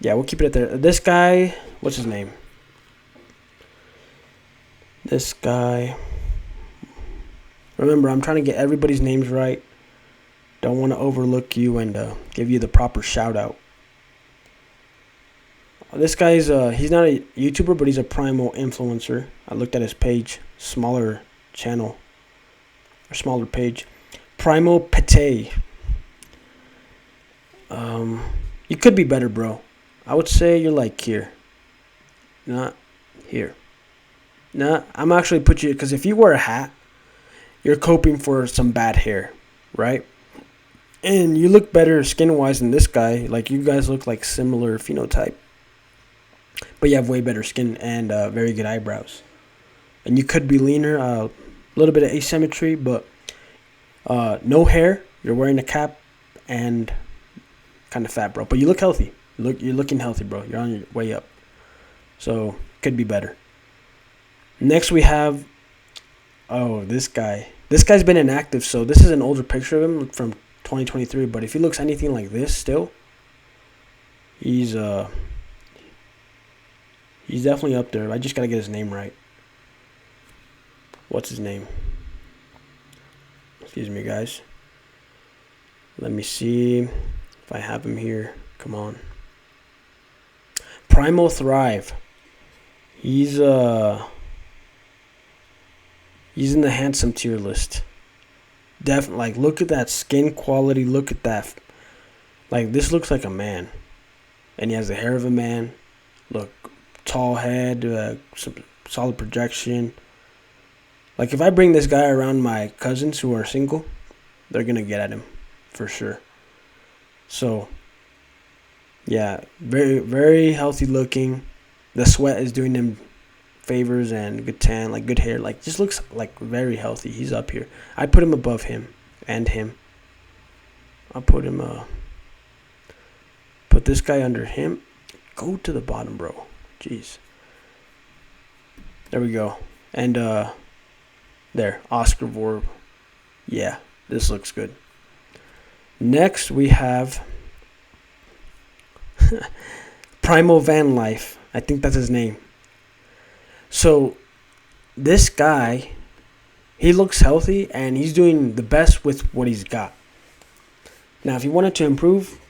S1: yeah, we'll keep it at there. This guy, what's his name? This guy. Remember, I'm trying to get everybody's names right. Don't want to overlook you and give you the proper shout out. This guy's he's not a YouTuber, but he's a Primal influencer. I looked at his page, smaller channel or smaller page. Primal Pate. You could be better, bro. I would say you're like here, not here. Nah, I'm actually put you because if you wear a hat, you're coping for some bad hair, right? And you look better skin-wise than this guy. Like, you guys look like similar phenotype. But you have way better skin and very good eyebrows. And you could be leaner, a little bit of asymmetry, but no hair. You're wearing a cap and kind of fat, bro. But you look healthy. You're looking healthy, bro. You're on your way up. So, could be better. Next, we have... Oh, this guy. This guy's been inactive, so this is an older picture of him from 2023. But if he looks anything like this still, he's definitely up there. I just gotta get his name right. What's his name? Excuse me, guys. Let me see if I have him here. Come on. Primal Thrive. He's in the handsome tier list. Definitely, like, look at that skin quality. Look at that. Like, this looks like a man. And he has the hair of a man. Look, tall head, some solid projection. Like, if I bring this guy around my cousins who are single, they're going to get at him for sure. So, yeah, very, very healthy looking. The sweat is doing him favors and good tan, like good hair, like just looks like very healthy. He's up here. I put him above him and him. I'll put him put this guy under him. Go to the bottom, bro. Jeez. There we go. And there, Oscar Vorb. Yeah, this looks good. Next we have Primal Van Life. I think that's his name. So, this guy, He looks healthy, and he's doing the best with what he's got. Now, if he wanted to improve,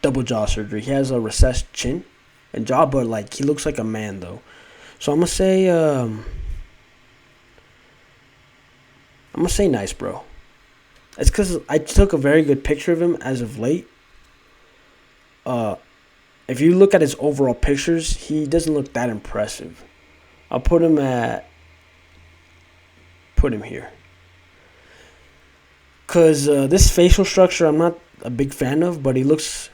S1: double jaw surgery. He has a recessed chin and jaw, but like he looks like a man though. So I'm gonna say nice, bro. It's because I took a very good picture of him as of late. If you look at his overall pictures, he doesn't look that impressive. I'll put him here. Because this facial structure I'm not a big fan of, but he looks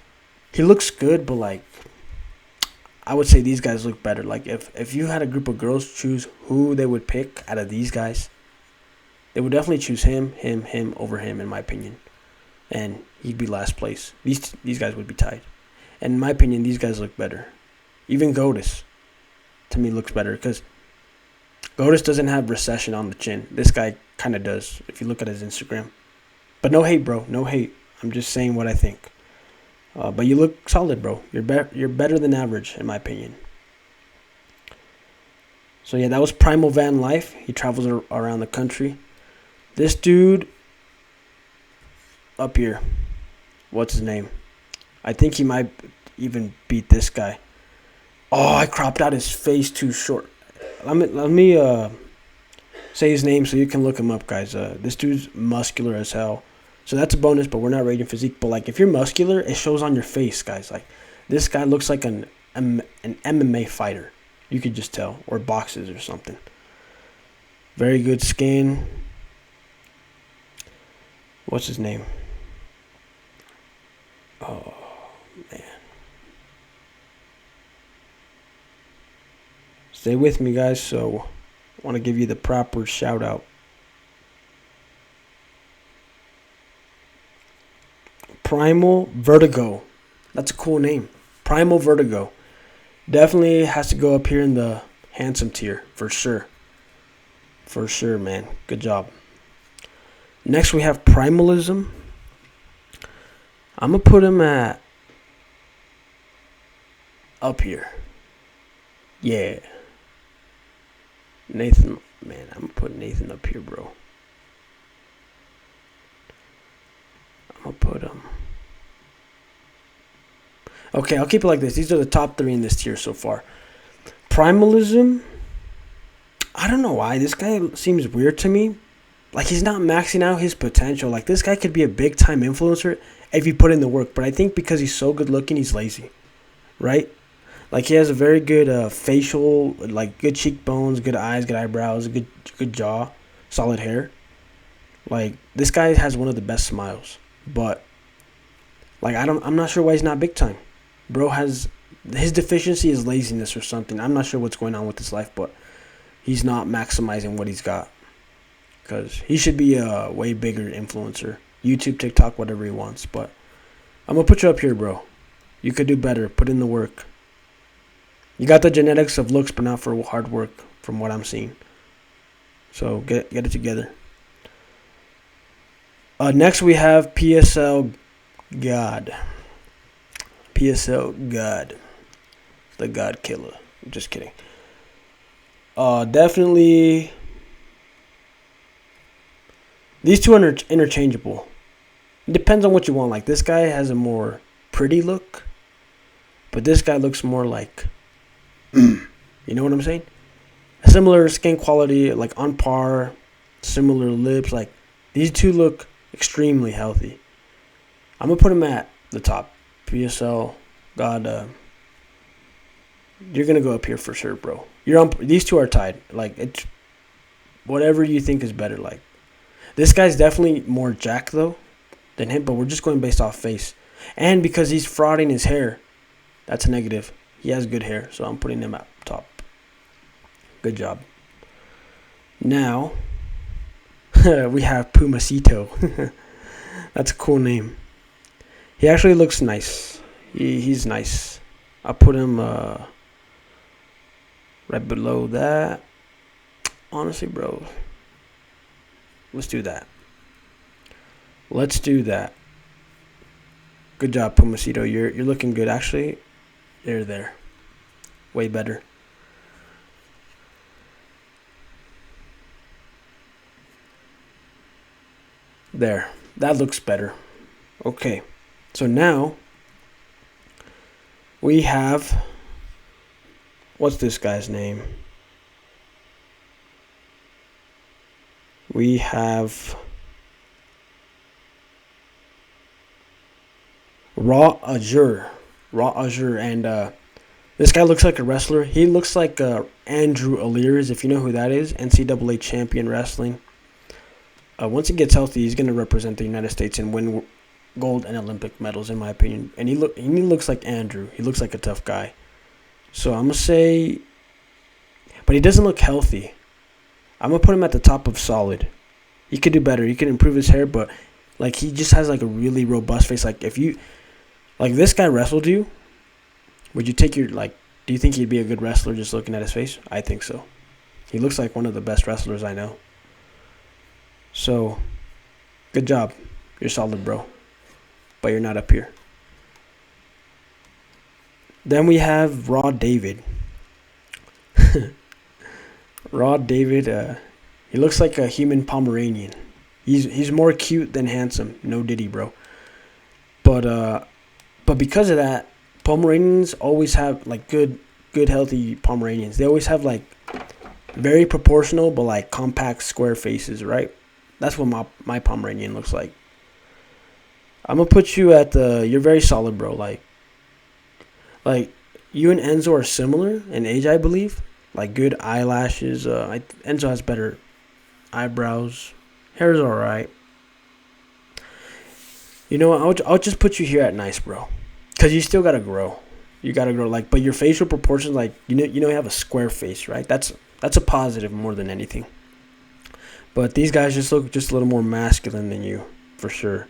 S1: good, but like I would say these guys look better. Like if you had a group of girls choose who they would pick out of these guys, they would definitely choose him over him, in my opinion. And he'd be last place. These guys would be tied. And in my opinion, these guys look better. Even Godis, to me, looks better because Godis doesn't have recession on the chin. This guy kind of does, if you look at his Instagram. But no hate, bro. No hate. I'm just saying what I think. But you look solid, bro. You're better than average, in my opinion. So, yeah, that was Primal Van Life. He travels around the country. This dude up here, what's his name? I think he might even beat this guy. Oh, I cropped out his face too short. Let me say his name so you can look him up, guys. This dude's muscular as hell. So that's a bonus, but we're not rating physique. But like, if you're muscular, it shows on your face, guys. Like, this guy looks like an MMA fighter. You could just tell, or boxes or something. Very good skin. What's his name? Oh, man. Stay with me, guys. So I want to give you the proper shout out. Primal Vertigo. That's a cool name. Primal Vertigo. Definitely has to go up here in the handsome tier, for sure. For sure, man. Good job. Next, we have Primalism. I'm going to put him at up here. Yeah. Nathan, man, I'm going to put Nathan up here, bro. I'm going to put him. Okay, I'll keep it like this. These are the top 3 in this tier so far. Primalism. I don't know why. This guy seems weird to me. Like, he's not maxing out his potential. Like, this guy could be a big-time influencer if he put in the work. But I think because he's so good-looking, he's lazy. Right? Like, he has a very good facial, like, good cheekbones, good eyes, good eyebrows, good jaw, solid hair. Like, this guy has one of the best smiles. But, like, I'm not sure why he's not big-time. Bro has, his deficiency is laziness or something. I'm not sure what's going on with his life, but he's not maximizing what he's got. Because he should be a way bigger influencer. YouTube, TikTok, whatever he wants. But I'm going to put you up here, bro. You could do better. Put in the work. You got the genetics of looks, but not for hard work, from what I'm seeing. So get it together. Next, we have PSL God. PSL God. The God Killer. I'm just kidding. Definitely. These two are interchangeable. It depends on what you want. Like, this guy has a more pretty look, but this guy looks more like, you know what I'm saying? A similar skin quality, like on par, similar lips. Like, these two look extremely healthy. I'm gonna put him at the top. PSL God. You're gonna go up here for sure, bro. These two are tied. Like, it's whatever you think is better. Like, this guy's definitely more jacked though than him, but we're just going based off face. And because he's frauding his hair, that's a negative. He has good hair, so I'm putting him at top. Good job. Now, we have Pumacito. That's a cool name. He actually looks nice. He's nice. I'll put him right below that. Honestly, bro. Let's do that. Let's do that. Good job, Pumacito. You're looking good. Actually, you're there. Way better. There. That looks better. Okay. So now we have, what's this guy's name? We have Raw Azure. Raw Azure. And this guy looks like a wrestler. He looks like Andrew Alears, if you know who that is. NCAA champion wrestling. Once he gets healthy, he's going to represent the United States and win gold and Olympic medals, in my opinion. And he looks like Andrew. He looks like a tough guy. So I'm going to say, but he doesn't look healthy. I'm going to put him at the top of solid. He could do better. He could improve his hair, but like he just has like a really robust face. Like if you, like this guy wrestled you, would you take your, like, do you think he'd be a good wrestler just looking at his face? I think so. He looks like one of the best wrestlers I know. So, good job. You're solid, bro. But you're not up here. Then we have Raw David. Raw David, he looks like a human Pomeranian. He's more cute than handsome. No diddy, bro. But because of that, Pomeranians always have like good healthy Pomeranians. They always have like very proportional but like compact square faces, right? That's what my Pomeranian looks like. I'm gonna put you at you're very solid, bro. Like you and Enzo are similar in age, I believe. Like good eyelashes. Enzo has better eyebrows. Hair's alright. You know what? I'll just put you here at nice, bro. Cause you still gotta grow. You gotta grow, like, but your facial proportions, like you have a square face, right? That's a positive more than anything. But these guys just look just a little more masculine than you, for sure.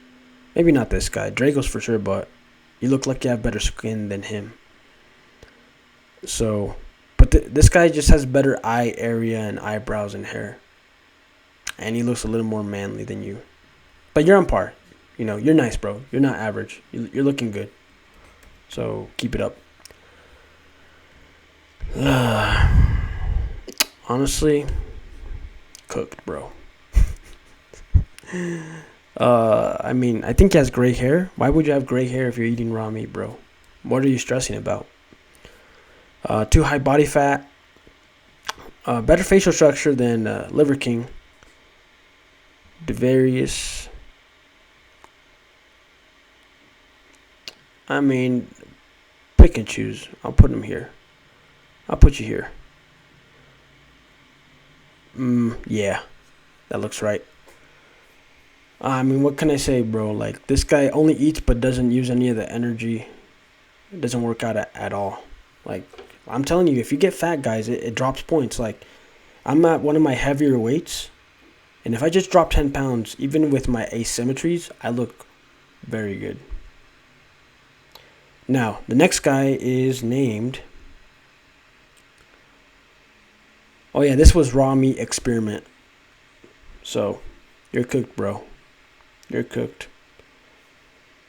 S1: Maybe not this guy. Drago's for sure, but you look like you have better skin than him. So, but this guy just has better eye area and eyebrows and hair. And he looks a little more manly than you. But you're on par. You know, you're nice, bro. You're not average. You're looking good. So, keep it up. Honestly, cooked, bro. I mean, I think he has gray hair. Why would you have gray hair if you're eating raw meat, bro? What are you stressing about? Too high body fat. Better facial structure than Liver King. Devarius. I mean, pick and choose. I'll put him here. I'll put you here. Yeah, that looks right. I mean, what can I say, bro? Like, this guy only eats but doesn't use any of the energy. It doesn't work out at all. Like, I'm telling you, if you get fat, guys, it drops points. Like, I'm at one of my heavier weights, and if I just drop 10 pounds, even with my asymmetries, I look very good. Now, the next guy is named... Oh, yeah, this was Raw Meat Experiment. So, you're cooked, bro. You're cooked.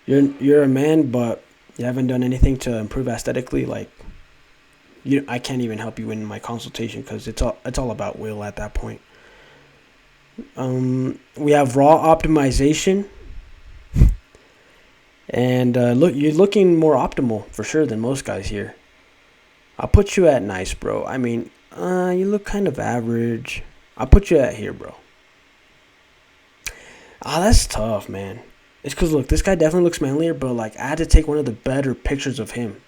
S1: You're a man, but you haven't done anything to improve aesthetically. Like, I can't even help you in my consultation because it's all about will at that point. We have raw optimization, and look, you're looking more optimal for sure than most guys here. I'll put you at nice, bro. I mean, you look kind of average. I'll put you at here, bro. That's tough, man. It's because, look, this guy definitely looks manlier, but, like, I had to take one of the better pictures of him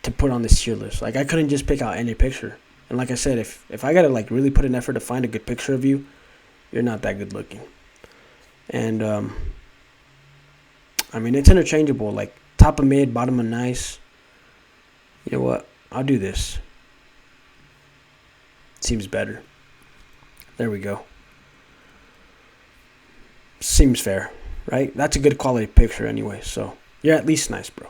S1: to put on this tier list. Like, I couldn't just pick out any picture. And like I said, if I got to, like, really put an effort to find a good picture of you, you're not that good looking. And, I mean, it's interchangeable. Like, top of mid, bottom of nice. You know what? I'll do this. Seems better. There we go. Seems fair, right? That's a good quality picture anyway, so you're at least nice, bro.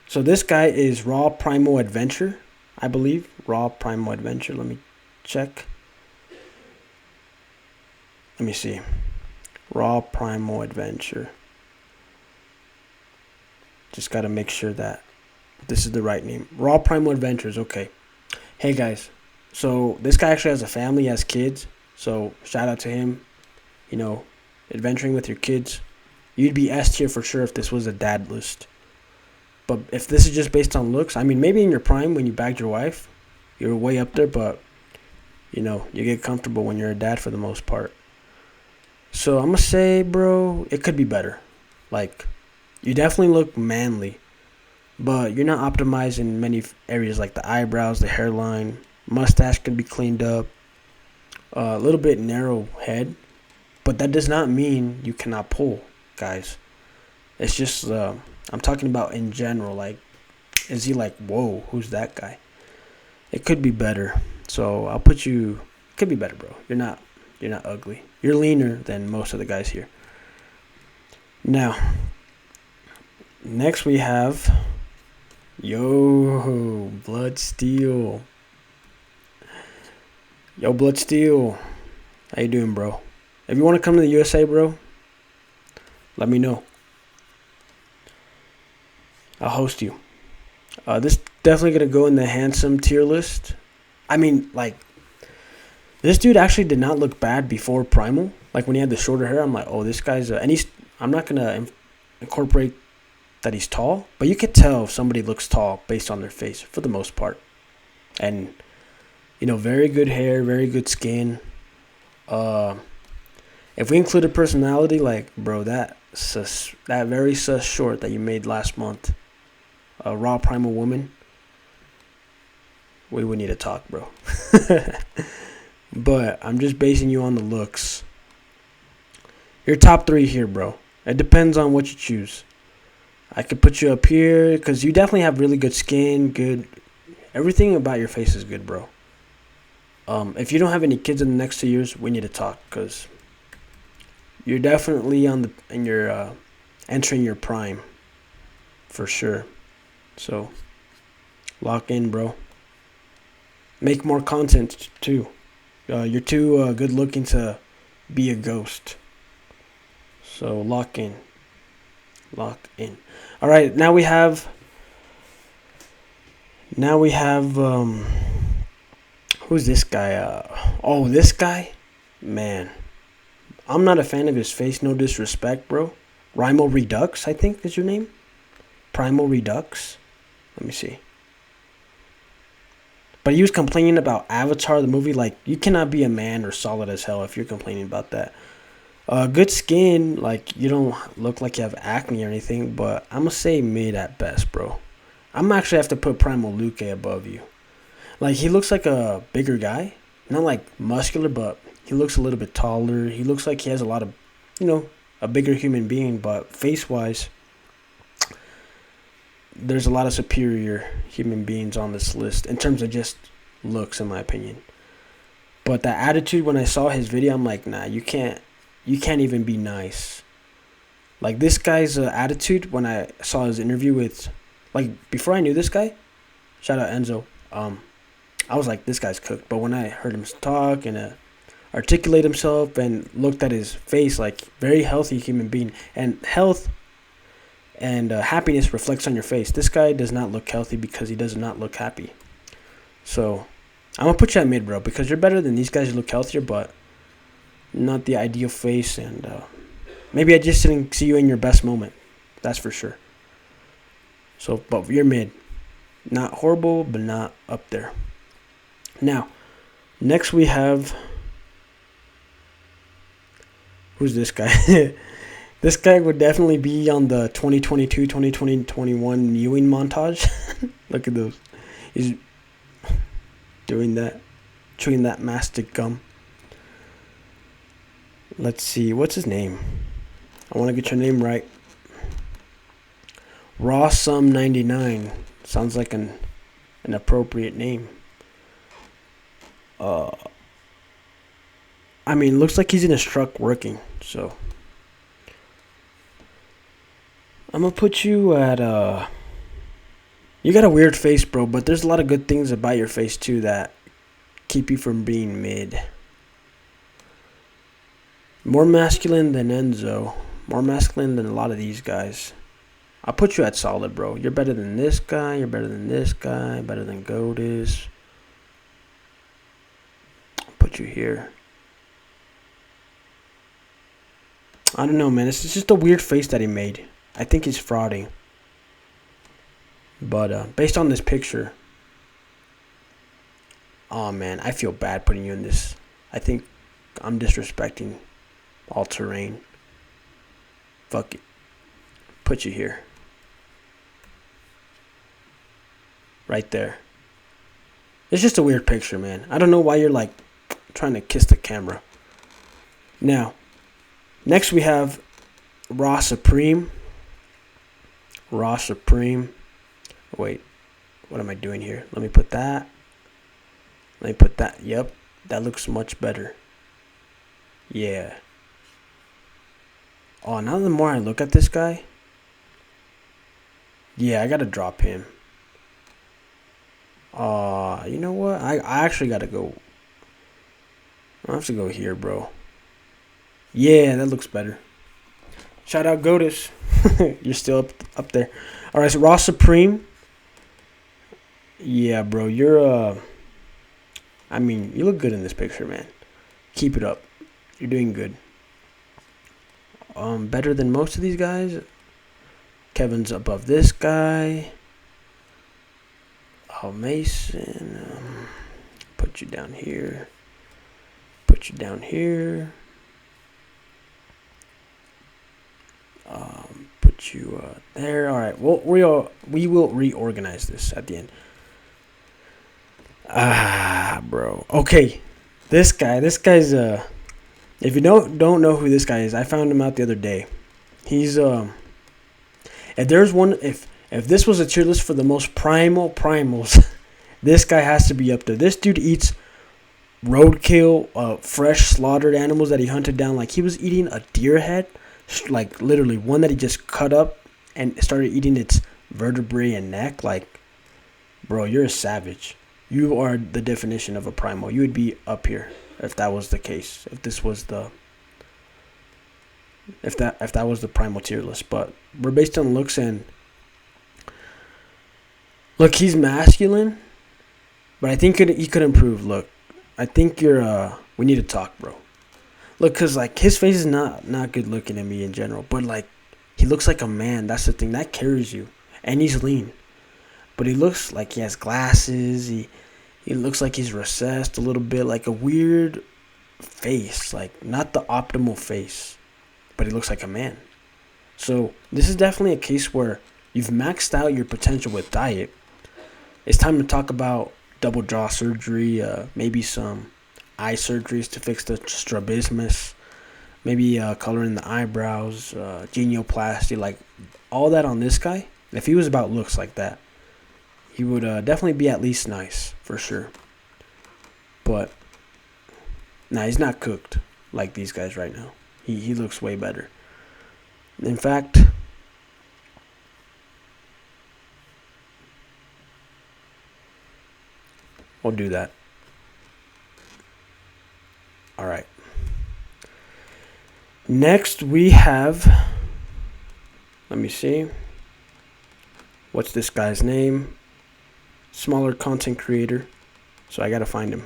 S1: So this guy is Raw Primal Adventure, I believe. Raw Primal Adventure. Let me check. Let me see. Raw Primal Adventure. Just got to make sure that this is the right name. Raw Primal Adventures, okay. Hey, guys. So this guy actually has a family, has kids. So shout out to him. You know, adventuring with your kids. You'd be S tier for sure if this was a dad list. But if this is just based on looks, I mean, maybe in your prime when you bagged your wife, you're way up there. But you know, you get comfortable when you're a dad for the most part. So I'm gonna say, bro, it could be better. Like, you definitely look manly, but you're not optimized in many areas like the eyebrows, the hairline, mustache can be cleaned up, a little bit narrow head, but that does not mean you cannot pull, guys. It's just I'm talking about in general. Like, is he like, whoa, who's that guy? It could be better. So I'll put you. Could be better, bro. You're not ugly. You're leaner than most of the guys here. Now, next we have Blood Steel. Blood Steel. How you doing, bro? If you want to come to the USA, bro, let me know. I'll host you. This definitely gonna go in the handsome tier list. I mean, like, this dude actually did not look bad before Primal. Like, when he had the shorter hair, I'm like, oh, this guy's and he's. I'm not gonna incorporate that he's tall, but you could tell if somebody looks tall based on their face for the most part. And you know, very good hair, very good skin. If we included personality, like, bro, that very sus short that you made last month, a raw primal woman, we would need to talk, bro. But I'm just basing you on the looks. You're top 3 here, bro. It depends on what you choose. I could put you up here because you definitely have really good skin, good. Everything about your face is good, bro. If you don't have any kids in the next 2 years, we need to talk because you're definitely entering your prime, for sure. So lock in, bro. Make more content too. You're too good looking to be a ghost. So lock in. Lock in. All right, now we have. Who's this guy? This guy, man. I'm not a fan of his face. No disrespect, bro. Rimo Redux, I think is your name. Primal Redux. Let me see. But he was complaining about Avatar, the movie. Like, you cannot be a man or solid as hell if you're complaining about that. Good skin. Like, you don't look like you have acne or anything. But I'm going to say mid at best, bro. I'm actually have to put Primal Luke above you. Like, he looks like a bigger guy. Not like muscular, but he looks a little bit taller. He looks like he has a lot of, a bigger human being. But face-wise, there's a lot of superior human beings on this list in terms of just looks, in my opinion. But that attitude, when I saw his video, I'm like, nah, you can't even be nice. Like, this guy's attitude, when I saw his interview with, like, before I knew this guy, shout out Enzo, I was like, this guy's cooked. But when I heard him talk and articulate himself and looked at his face, like, very healthy human being. And health and happiness reflects on your face. This guy does not look healthy because he does not look happy. So I'm going to put you at mid, bro, because you're better than these guys who look healthier, but not the ideal face. And maybe I just didn't see you in your best moment. That's for sure. So, but you're mid. Not horrible, but not up there. Now, next we have... Who's this guy? This guy would definitely be on the 2022-2021 Ewing montage. Look at those. He's doing that. Chewing that mastic gum. Let's see. What's his name? I want to get your name right. Rawsome99. Sounds like an appropriate name. I mean, looks like he's in his truck working, so I'm gonna put you at you got a weird face, bro, but there's a lot of good things about your face too that keep you from being mid. More masculine than Enzo. More masculine than a lot of these guys. I'll put you at solid, bro. You're better than this guy. You're better than this guy. Better than Goat is. I'll put you here. I don't know, man. It's just a weird face that he made. I think he's frauding. But based on this picture, oh man, I feel bad putting you in this. I think I'm disrespecting all terrain. Fuck it. Put you here. Right there. It's just a weird picture, man. I don't know why you're like trying to kiss the camera. Now, next we have Raw Supreme. Raw Supreme. Wait, what am I doing here? Let me put that. Let me put that. Yep, that looks much better. Yeah. Oh, now the more I look at this guy, yeah, I gotta drop him. You know what? I actually gotta go. I have to go here, bro. Yeah, that looks better. Shout out Godis. You're still up there. All right, so Raw Supreme. Yeah, bro, you're I mean, you look good in this picture, man. Keep it up. You're doing good. Better than most of these guys. Kevin's above this guy. Oh, Mason. Put you down here. Put you down here. Put you there. All right. Well, we will reorganize this at the end. Bro. Okay. This guy's if you don't know who this guy is, I found him out the other day. He's if this was a tier list for the most primals, this guy has to be up there. This dude eats roadkill, fresh slaughtered animals that he hunted down. Like he was eating a deer head, like literally one that he just cut up and started eating its vertebrae and neck. Like, bro, you're a savage. You are the definition of a primal. You would be up here if that was the case. If this was the if that was the primal tier list. But we're based on looks, and look, he's masculine, but I think he could improve. Look, I think we need to talk, bro. Look, cause like his face is not good looking to me in general, but like he looks like a man. That's the thing that carries you, and he's lean. But he looks like he has glasses. He looks like he's recessed a little bit, like a weird face, like not the optimal face, but he looks like a man. So this is definitely a case where you've maxed out your potential with diet. It's time to talk about double jaw surgery, maybe some eye surgeries to fix the strabismus, maybe coloring the eyebrows, genioplasty, like all that on this guy. If he was about looks like that, he would definitely be at least nice, for sure. But, nah, he's not cooked like these guys right now. He looks way better. In fact, we'll do that. All right. Next, we have, let me see. What's this guy's name? Smaller content creator. So I got to find him.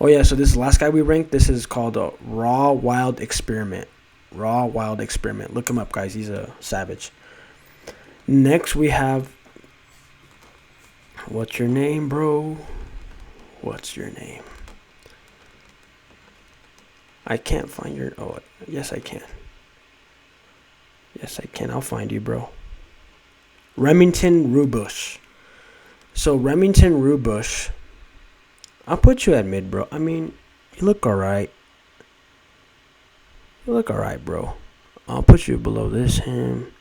S1: Oh, yeah. So this is the last guy we ranked. This is called a Raw Wild Experiment. Raw Wild Experiment. Look him up, guys. He's a savage. Next, we have, what's your name, bro? What's your name? I can't find your... Oh, yes, I can. Yes, I can. I'll find you, bro. Remington Rubush. So, Remington Rubush, I'll put you at mid, bro. I mean, you look alright. You look alright, bro. I'll put you below this, him.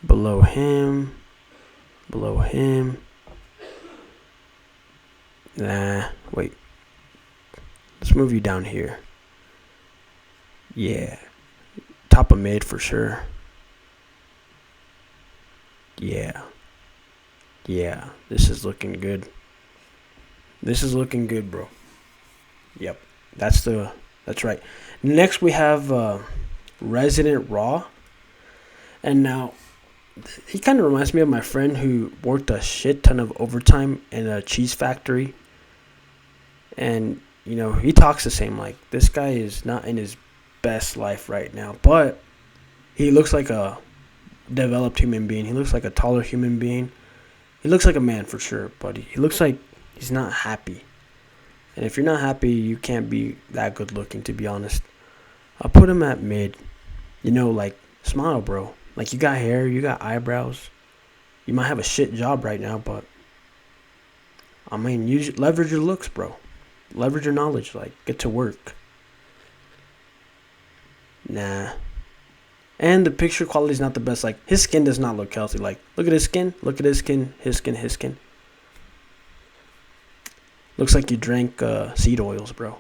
S1: Below him. Below him. Nah, wait. Let's move you down here. Yeah. Top of mid for sure. Yeah. Yeah. This is looking good. This is looking good, bro. Yep. That's right. Next we have Resident Raw. And now he kind of reminds me of my friend who worked a shit ton of overtime in a cheese factory. And, you know, he talks the same. Like, this guy is not in his best life right now. But He looks like a developed human being. He looks like a taller human being. He looks like a man for sure, but he looks like he's not happy. And if you're not happy, you can't be that good looking, to be honest. I'll put him at mid. You know, like, smile, bro. Like, you got hair, you got eyebrows. You might have a shit job right now, but I mean, leverage your looks, bro. Leverage your knowledge. Like, get to work. Nah. And the picture quality is not the best. Like, his skin does not look healthy. Like, look at his skin. Look at his skin. His skin. His skin. Looks like you drank seed oils, bro.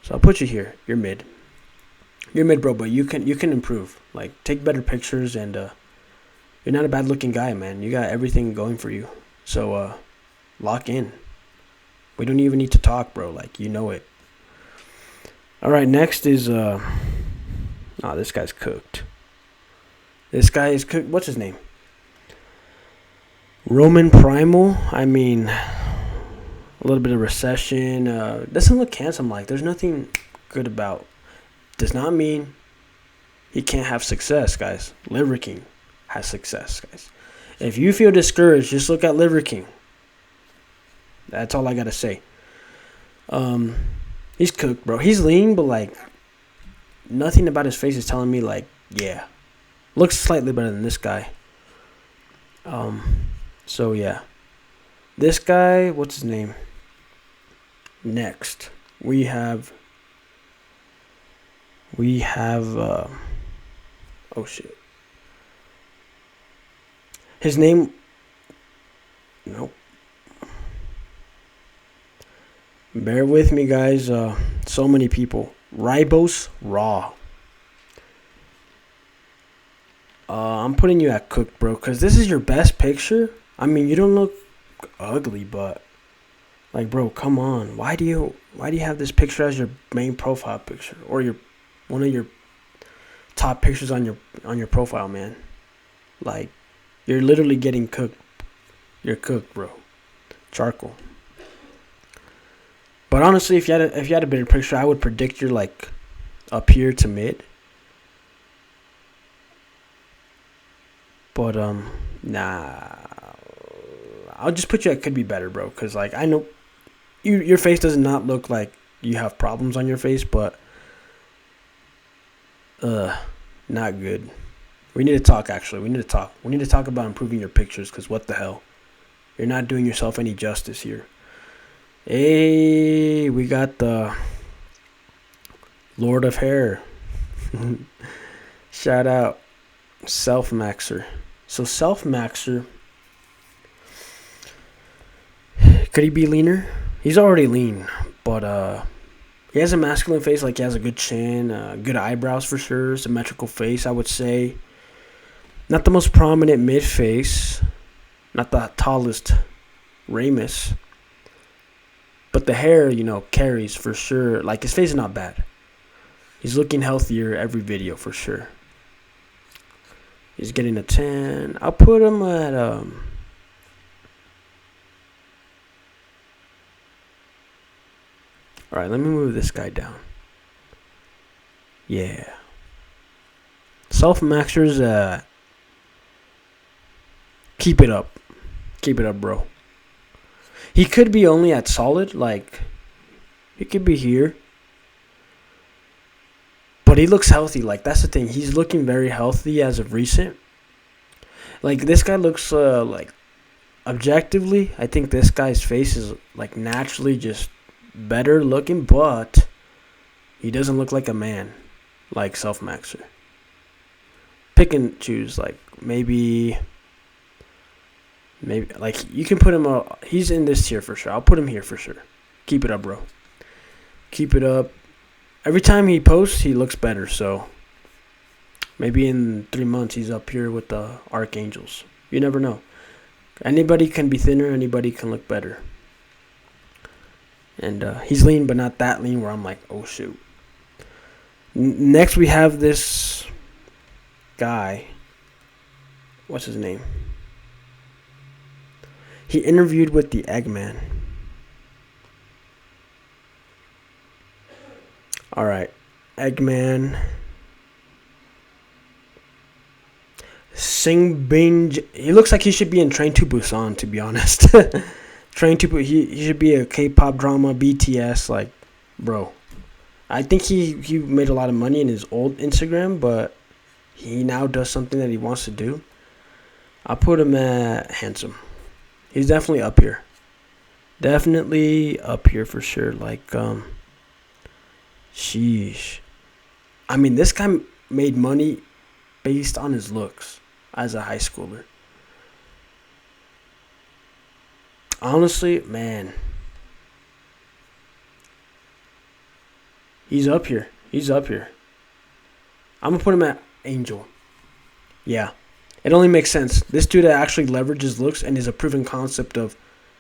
S1: So I'll put you here. You're mid. You're mid, bro, but you can improve. Like, take better pictures, and you're not a bad looking guy, man. You got everything going for you. So lock in. We don't even need to talk, bro. Like, you know it. All right, next is this guy's cooked. This guy is cooked. What's his name? Roman Primal. I mean, a little bit of recession. Doesn't look handsome. Like, there's nothing good about. Does not mean he can't have success, guys. Liver King has success, guys. If you feel discouraged, just look at Liver King. That's all I gotta say. He's cooked, bro. He's lean, but like, nothing about his face is telling me like, yeah, looks slightly better than this guy. So yeah, this guy, what's his name? Next, we have oh shit. His name, nope. Bear with me, guys. So many people. Ribose Raw. I'm putting you at cooked, bro, because this is your best picture. I mean, you don't look ugly, but like, bro, come on. Why do you have this picture as your main profile picture, or one of your top pictures on your profile, man? Like, you're literally getting cooked. You're cooked, bro. Charcoal. But honestly, if you had a better picture, I would predict you're like up here to mid. But nah, I'll just put you at could be better, bro. Cause like, I know your face does not look like you have problems on your face, but not good. We need to talk. Actually, we need to talk. We need to talk about improving your pictures. Cause what the hell, you're not doing yourself any justice here. Hey, we got the Lord of Hair. Shout out Self Maxer. So Self Maxer, could he be leaner? He's already lean, but he has a masculine face. Like, he has a good chin, good eyebrows for sure, symmetrical face, I would say. Not the most prominent mid face, not the tallest Ramus. But the hair, carries for sure. Like, his face is not bad. He's looking healthier every video for sure. He's getting a 10. I'll put him at all right, let me move this guy down. Yeah. Self-maxers, keep it up. Keep it up, bro. He could be only at solid, like, he could be here. But he looks healthy, like, that's the thing. He's looking very healthy as of recent. Like, this guy looks, like, objectively, I think this guy's face is, like, naturally just better looking, but he doesn't look like a man, like Self-Maxer. Pick and choose, like, maybe, like, you can put him, he's in this tier for sure. I'll put him here for sure. Keep it up, bro. Keep it up. Every time he posts, he looks better, so maybe in 3 months he's up here with the Archangels. You never know. Anybody can be thinner, anybody can look better. And he's lean, but not that lean where I'm like, oh, shoot. Next, we have this guy. What's his name? He interviewed with the Eggman. All right. Eggman. Sing Binge. He looks like he should be in Train to Busan, to be honest. Train to he should be a K-pop drama, BTS, like, bro. I think he made a lot of money in his old Instagram, but he now does something that he wants to do. I'll put him at handsome. He's definitely up here. Definitely up here for sure. Like, sheesh. I mean, this guy made money based on his looks as a high schooler. Honestly, man. He's up here. He's up here. I'm going to put him at Angel. Yeah. It only makes sense. This dude actually leverages looks and is a proven concept of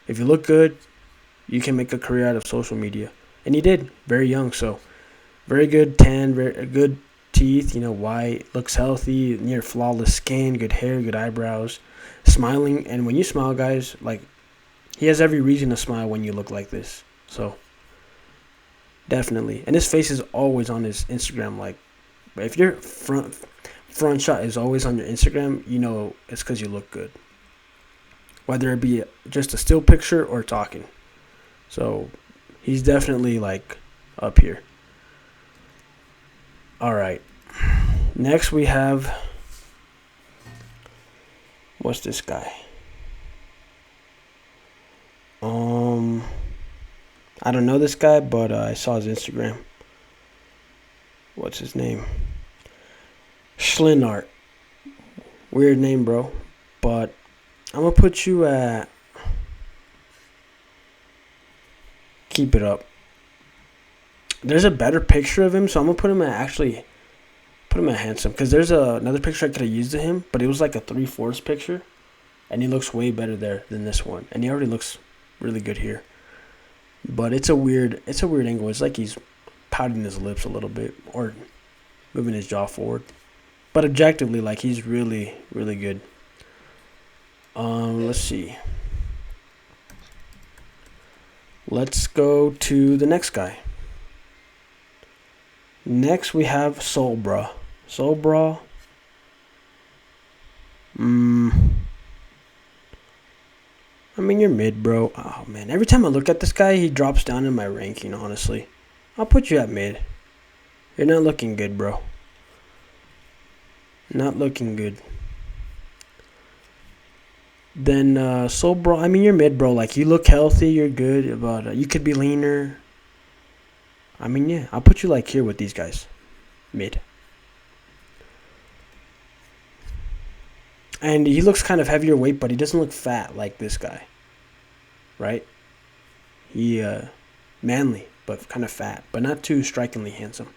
S1: if you look good, you can make a career out of social media. And he did. Very young, so very good tan, very good teeth, white, looks healthy, near flawless skin, good hair, good eyebrows, smiling. And when you smile, guys, like, he has every reason to smile when you look like this. So, definitely. And his face is always on his Instagram. Like, if your front shot is always on your Instagram, it's because you look good. Whether it be just a still picture or talking. So, he's definitely, like, up here. All right. Next we have, what's this guy? I don't know this guy, but I saw his Instagram. What's his name? Schlinart. Weird name, bro. But I'm going to put you at, keep it up. There's a better picture of him, so I'm going to put him at handsome. Because there's another picture I could have used of him, but it was like a 3/4 picture. And he looks way better there than this one. And he already looks really good here. But it's a weird angle. It's like he's pouting his lips a little bit or moving his jaw forward. But objectively, like, he's really, really good. Let's see. Let's go to the next guy. Next, we have Soulbra. Soulbra. I mean, you're mid, bro. Oh, man. Every time I look at this guy, he drops down in my ranking, honestly. I'll put you at mid. You're not looking good, bro. Not looking good. Then, Soulbra. I mean, you're mid, bro. Like, you look healthy. You're good. But you could be leaner. I mean, yeah. I'll put you, like, here with these guys. Mid. And he looks kind of heavier weight, but he doesn't look fat like this guy. Right? He, manly, but kind of fat. But not too strikingly handsome,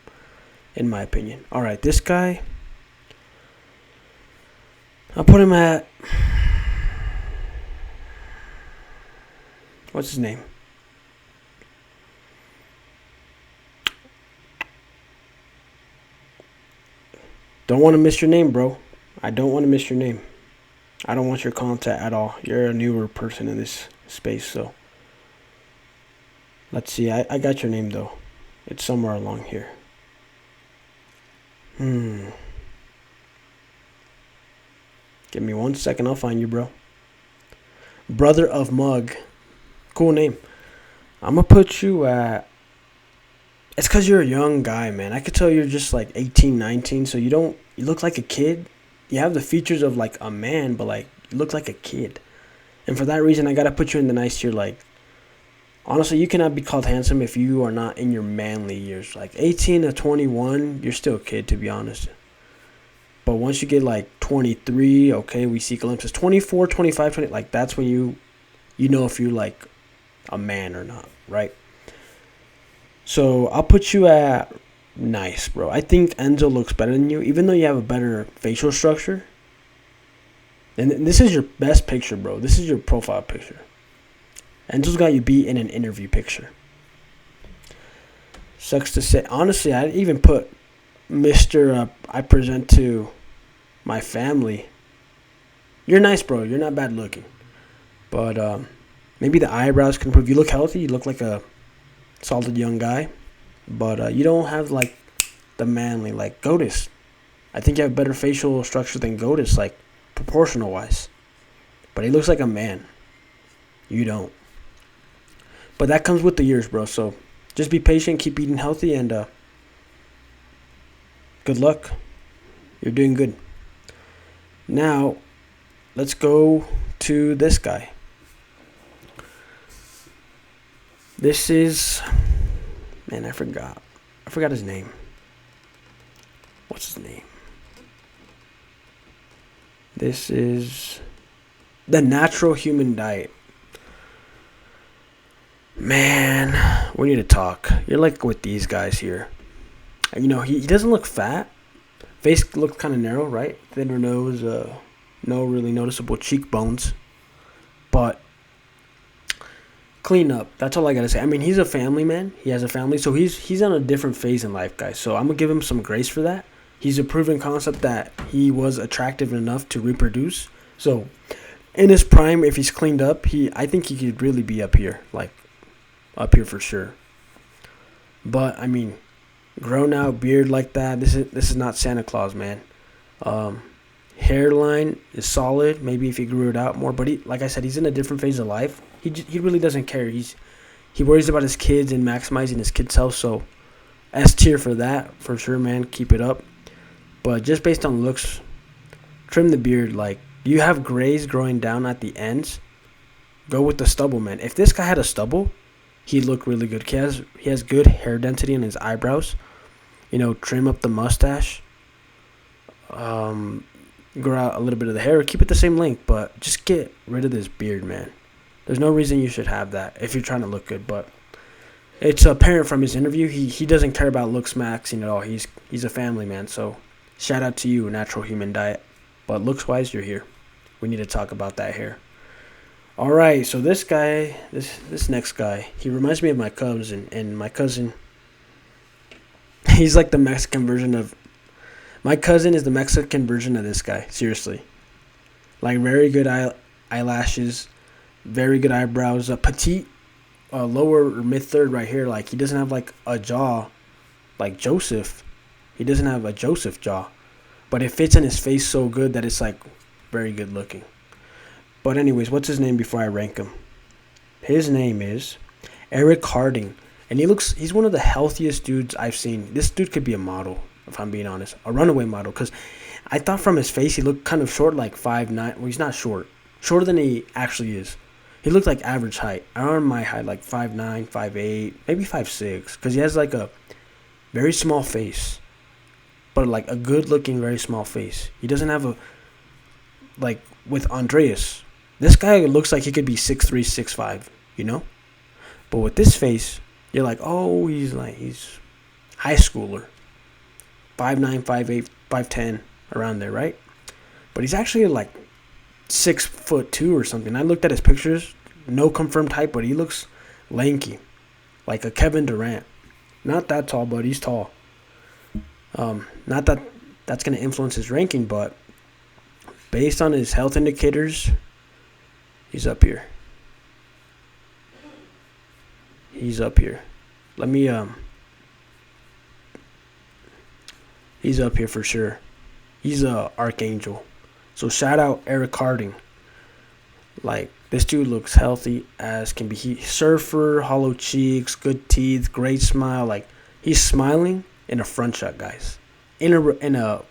S1: in my opinion. All right, this guy, I'll put him at, what's his name? Don't want to miss your name, bro. I don't want to miss your name. I don't want your contact at all. You're a newer person in this space, so. Let's see. I got your name, though. It's somewhere along here. Give me 1 second. I'll find you, bro. Brother of Mug. Cool name. I'm going to put you at... It's because you're a young guy, man. I could tell you're just like 18, 19, so you look like a kid. You have the features of like a man, but like you look like a kid. And for that reason, I got to put you in the nice tier. Like, honestly, you cannot be called handsome if you are not in your manly years. Like 18 to 21, you're still a kid, to be honest. But once you get like 23, okay, we see glimpses. 24, 25, 20, like that's when you know if you're like a man or not, right? So I'll put you at nice, bro. I think Enzo looks better than you, even though you have a better facial structure. And this is your best picture, bro. This is your profile picture. Enzo's got you beat in an interview picture. Sucks to say. Honestly, I'd even put Mr. I present to my family. You're nice, bro. You're not bad looking. But maybe the eyebrows can improve. You look healthy. You look like a solid young guy. But you don't have, like, the manly, like, Goatus. I think you have better facial structure than Goatus. Like, proportional wise. But he looks like a man. You don't. But that comes with the years, bro. So just be patient, keep eating healthy, and good luck. You're doing good. Now, let's go to this guy. This is... Man, I forgot. I forgot his name. What's his name? This is the Natural Human Diet. Man, we need to talk. You're like with these guys here. You know, he doesn't look fat. Face looks kind of narrow, right? Thinner nose, no really noticeable cheekbones. But clean up. That's all I gotta say. I mean, he's a family man. He has a family, so he's on a different phase in life, guys. So I'm gonna give him some grace for that. He's a proven concept that he was attractive enough to reproduce. So in his prime, if he's cleaned up, I think he could really be up here, like up here for sure. But I mean, grown out beard like that. This is not Santa Claus, man. Hairline is solid. Maybe if he grew it out more, but like I said, he's in a different phase of life. He really doesn't care. He worries about his kids and maximizing his kids' health. So S tier for that, for sure, man. Keep it up. But just based on looks, trim the beard. Like, you have grays growing down at the ends. Go with the stubble, man. If this guy had a stubble, he'd look really good. He has good hair density in his eyebrows. You know, trim up the mustache. Grow out a little bit of the hair. Keep it the same length, but just get rid of this beard, man. There's no reason you should have that if you're trying to look good. But it's apparent from his interview, he doesn't care about looks maxing at all. He's a family man. So shout out to you, Natural Human Diet. But looks wise, you're here. We need to talk about that hair. All right, so this guy, this next guy, he reminds me of my cousin, and my cousin, he's like the Mexican version of, my cousin is the Mexican version of this guy, seriously. Like, very good eyelashes, very good eyebrows, petite, lower or mid-third right here. Like, he doesn't have, like, a jaw like Joseph. He doesn't have a Joseph jaw, but it fits in his face so good that it's, like, very good looking. But anyways, what's his name before I rank him? His name is Eric Harding. And he's one of the healthiest dudes I've seen. This dude could be a model, if I'm being honest. A runaway model. Because I thought from his face he looked kind of short, like 5'9". Well, he's not short. Shorter than he actually is. He looked like average height. Around my height, like 5'9", 5'8", maybe 5'6". Because he has like a very small face. But like a good looking, very small face. He doesn't have a, like with Andreas. This guy looks like he could be 6'3", 6'5", you know? But with this face, you're like, oh, he's high schooler. 5'9", 5'8", 5'10", around there, right? But he's actually like 6'2" or something. I looked at his pictures, no confirmed height, but he looks lanky, like a Kevin Durant. Not that tall, but he's tall. Not that that's going to influence his ranking, but based on his health indicators, he's up here. He's up here. He's up here for sure. He's a archangel. So shout out Eric Harding. Like, this dude looks healthy as can be. He surfer, hollow cheeks, good teeth, great smile. Like, he's smiling in a front shot, guys. In the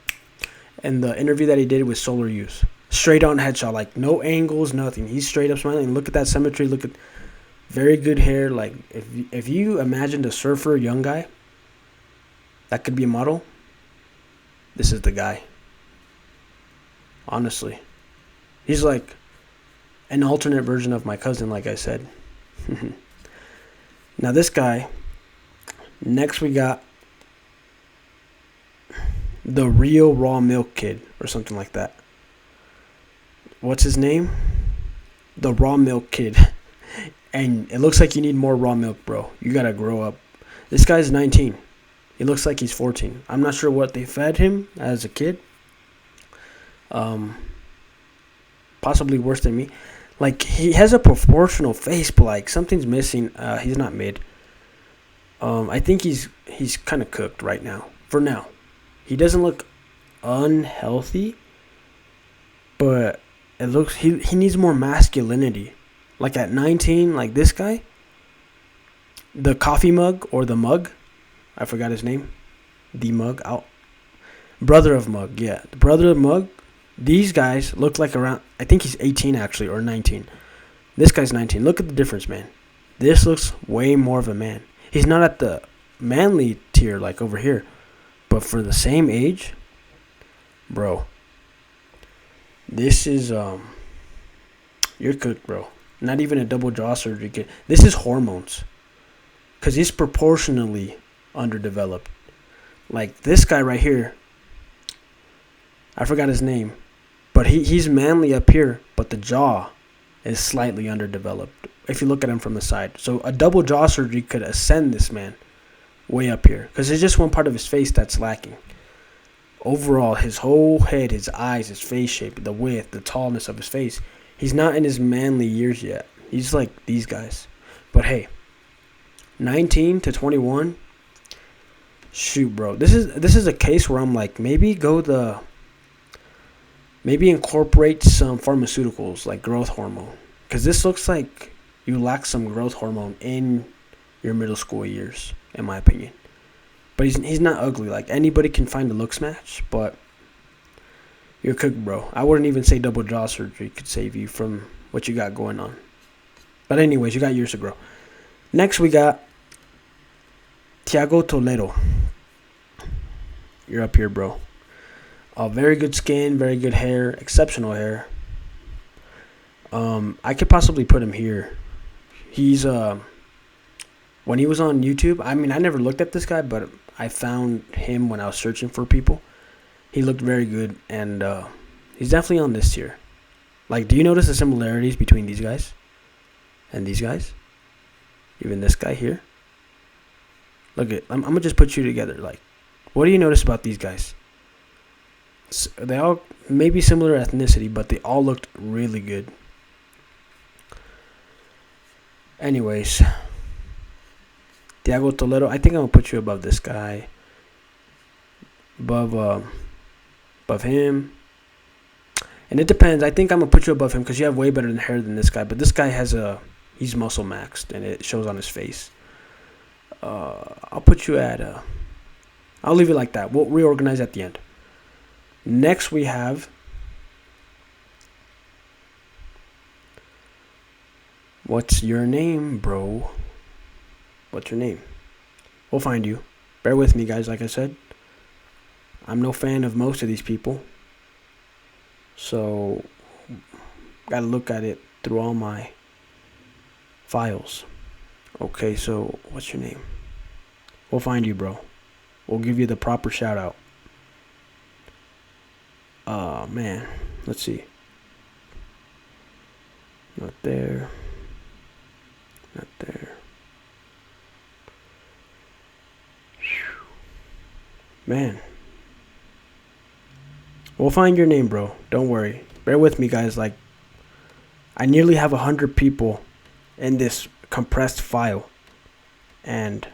S1: interview that he did with Solar Youth. Straight on headshot, like no angles, nothing. He's straight up smiling. Look at that symmetry. Look at very good hair. Like, if you imagined a surfer, young guy that could be a model, this is the guy. Honestly, he's like an alternate version of my cousin, like I said. Now this guy. Next we got the Real Raw Milk Kid or something like that. What's his name? The Raw Milk Kid. And it looks like you need more raw milk, bro. You gotta grow up. This guy's 19. He looks like he's 14. I'm not sure what they fed him as a kid. Possibly worse than me. Like, he has a proportional face, but like something's missing. He's not mid. I think he's kind of cooked right now. For now, he doesn't look unhealthy. but it looks he needs more masculinity. Like at 19, like this guy, the coffee mug or the mug, I forgot his name, the mug out, brother of mug, yeah, the brother of mug. These guys look like around. I think he's 18 actually or 19. This guy's 19. Look at the difference, man. This looks way more of a man. He's not at the manly tier like over here, but for the same age, bro. This is you're cooked, bro. Not even a double jaw surgery. This is hormones, cause he's proportionally underdeveloped. Like this guy right here, I forgot his name, but he's manly up here, but the jaw is slightly underdeveloped if you look at him from the side. So a double jaw surgery could ascend this man way up here, because there's just one part of his face that's lacking. Overall, his whole head, his eyes, his face shape, the width, the tallness of his face, he's not in his manly years yet. He's like these guys. But hey, 19 to 21, shoot, bro. This is a case where I'm like, maybe incorporate some pharmaceuticals like growth hormone, because this looks like you lack some growth hormone in your middle school years, in my opinion. But he's not ugly. Like, anybody can find a looks match, but you're cooked, bro. I wouldn't even say double jaw surgery could save you from what you got going on. But anyways, you got years to grow. Next, we got Tiago Toledo. You're up here, bro. Very good skin, very good hair, exceptional hair. I could possibly put him here. He's when he was on YouTube, I mean, I never looked at this guy, but I found him when I was searching for people. He looked very good, and he's definitely on this tier. Like, do you notice the similarities between these guys and these guys? Even this guy here. Look at, I'm gonna just put you together. Like, what do you notice about these guys? They all maybe similar ethnicity, but they all looked really good. Anyways, Tiago Toledo, I think I'm gonna put you above this guy, above him, and it depends. I think I'm gonna put you above him because you have way better hair than this guy. But this guy he's muscle maxed, and it shows on his face. I'll put you at I'll leave it like that. We'll reorganize at the end. Next we have what's your name, bro? What's your name? We'll find you. Bear with me, guys. Like I said, I'm no fan of most of these people, so gotta look at it through all my files. Okay, so what's your name? We'll find you, bro. We'll give you the proper shout out. Man, let's see. Not there. Not there. Man. We'll find your name, bro. Don't worry. Bear with me, guys. Like, I nearly have 100 people in this compressed file, and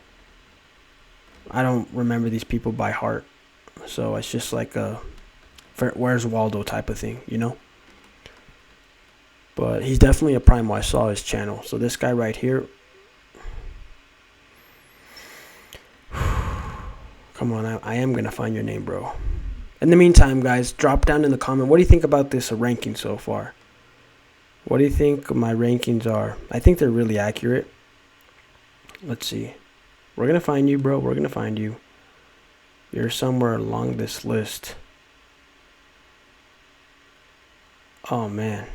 S1: I don't remember these people by heart. So it's just like a Where's Waldo type of thing, you know? But he's definitely a primo. I saw his channel. So this guy right here. Come on, I am going to find your name, bro. In the meantime, guys, drop down in the comment. What do you think about this ranking so far? What do you think my rankings are? I think they're really accurate. Let's see. We're going to find you, bro. We're going to find you. You're somewhere along this list. Oh, man.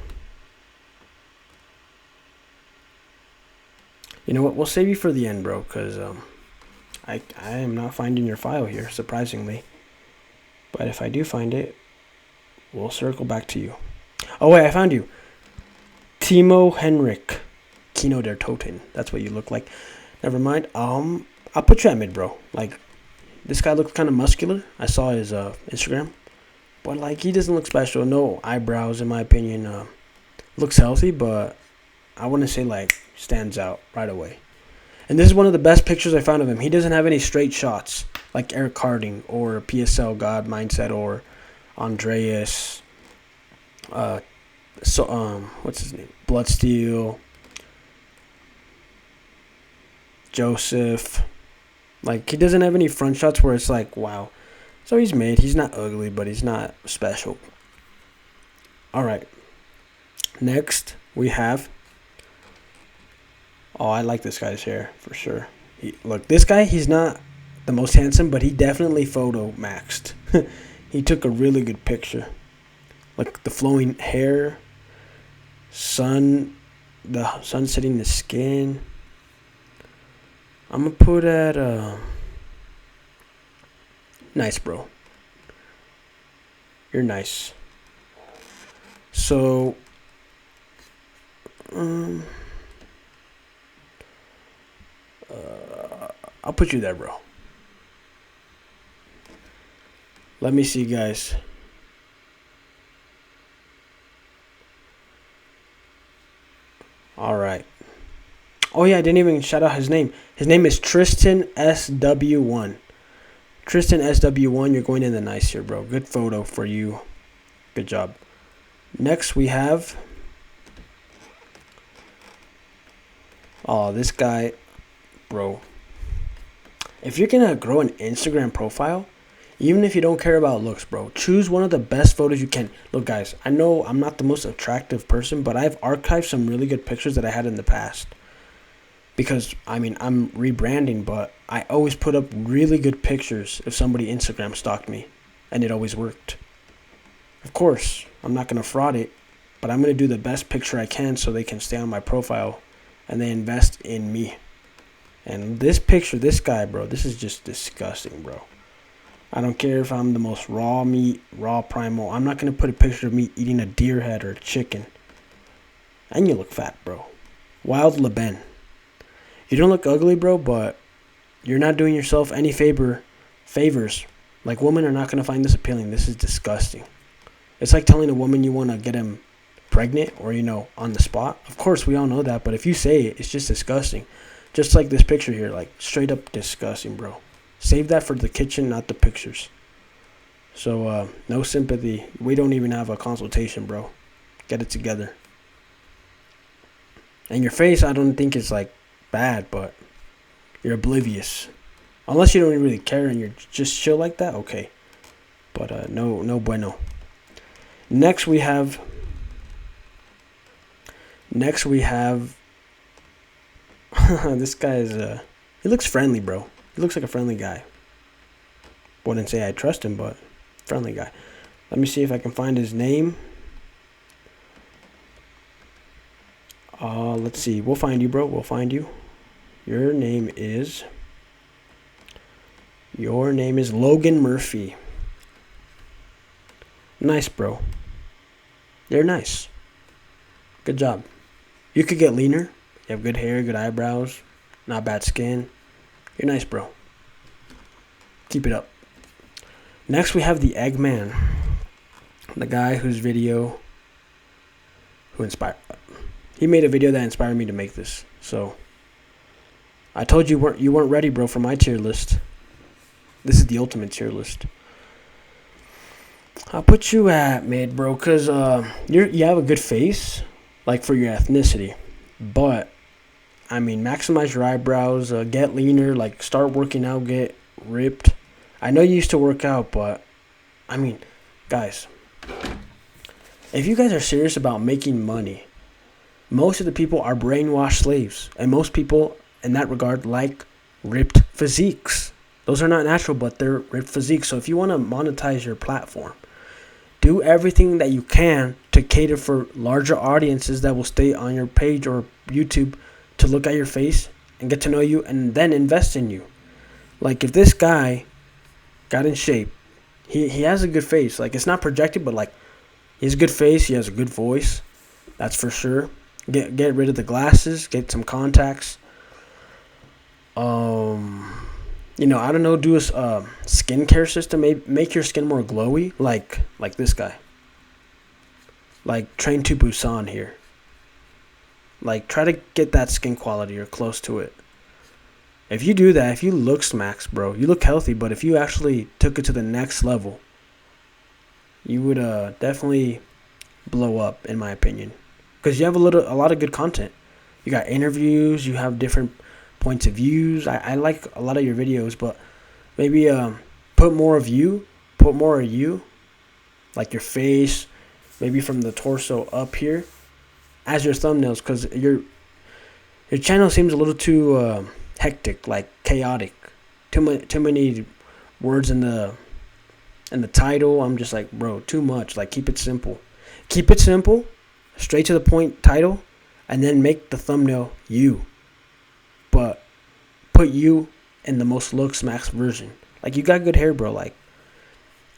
S1: You know what? We'll save you for the end, bro, because I am not finding your file here, surprisingly. But if I do find it, we'll circle back to you. Oh, wait, I found you. Timo Henrik. Kino der Toten. That's what you look like. Never mind. I'll put you at mid, bro. Like, this guy looks kind of muscular. I saw his Instagram. But, like, he doesn't look special. No eyebrows, in my opinion. Looks healthy, but I wouldn't say, like, stands out right away. And this is one of the best pictures I found of him. He doesn't have any straight shots, like Eric Harding or PSL God Mindset or Andreas What's his name? Bloodsteel, Joseph. Like, he doesn't have any front shots where it's like, wow. So he's made. He's not ugly, but he's not special. All right. Next, we have. Oh, I like this guy's hair for sure. Look, this guy, he's not the most handsome, but he definitely photo maxed. He took a really good picture. Like the flowing hair, the sun setting the skin. I'm gonna put at nice, bro. You're nice. So, I'll put you there, bro. Let me see, guys. All right. Oh yeah, I didn't even shout out his name. His name is Tristan SW1. Tristan SW1, you're going in the nice here, bro. Good photo for you. Good job. Next we have. Oh, this guy, bro. If you're gonna grow an Instagram profile, even if you don't care about looks, bro, choose one of the best photos you can. Look, guys, I know I'm not the most attractive person, but I've archived some really good pictures that I had in the past. Because, I mean, I'm rebranding, but I always put up really good pictures if somebody Instagram stalked me. And it always worked. Of course, I'm not going to fraud it, but I'm going to do the best picture I can so they can stay on my profile and they invest in me. And this picture, this guy, bro, this is just disgusting, bro. I don't care if I'm the most raw meat, raw primal. I'm not going to put a picture of me eating a deer head or a chicken. And you look fat, bro. Wild LeBen. You don't look ugly, bro, but you're not doing yourself any favors. Like, women are not going to find this appealing. This is disgusting. It's like telling a woman you want to get him pregnant or, on the spot. Of course, we all know that, but if you say it, it's just disgusting. Just like this picture here, like, straight up disgusting, bro. Save that for the kitchen, not the pictures. So, no sympathy. We don't even have a consultation, bro. Get it together. And your face, I don't think is, like, bad, but you're oblivious. Unless you don't really care and you're just chill like that, okay. But, no bueno. Next we have this guy is he looks friendly, bro. He looks like a friendly guy. Wouldn't say I trust him, but friendly guy. Let me see if I can find his name. Let's see. We'll find you, bro. We'll find you. Your name is Logan Murphy. Nice, bro. You're nice. Good job. You could get leaner. You have good hair, good eyebrows, not bad skin. You're nice, bro. Keep it up. Next, we have the Eggman. The guy who inspired. He made a video that inspired me to make this. So, I told you you weren't ready, bro, for my tier list. This is the ultimate tier list. I'll put you at mid, bro, because you have a good face, like, for your ethnicity. But, I mean, maximize your eyebrows, get leaner, like, start working out, get ripped. I know you used to work out, but, I mean, guys, if you guys are serious about making money, most of the people are brainwashed slaves. And most people, in that regard, like ripped physiques. Those are not natural, but they're ripped physiques. So if you want to monetize your platform, do everything that you can to cater for larger audiences that will stay on your page or YouTube to look at your face and get to know you and then invest in you. Like, if this guy got in shape, he has a good face. Like, it's not projected, but, like, he has a good face. He has a good voice. That's for sure. Get rid of the glasses. Get some contacts. I don't know. Do a skincare system. Make your skin more glowy, like this guy. Like Train to Busan here. Like, try to get that skin quality or close to it. If you do that, if you look smacks, bro, you look healthy. But if you actually took it to the next level, you would definitely blow up, in my opinion, because you have a lot of good content. You got interviews, you have different points of views. I like a lot of your videos, but maybe put more of you, put more of you, like your face, maybe from the torso up here, as your thumbnails, because your channel seems a little too hectic, like chaotic. Too many words in the title. I'm just like, bro, too much. Like, keep it simple. Keep it simple, straight to the point title, and then make the thumbnail you. But put you in the most looks max version. Like, you got good hair, bro. Like,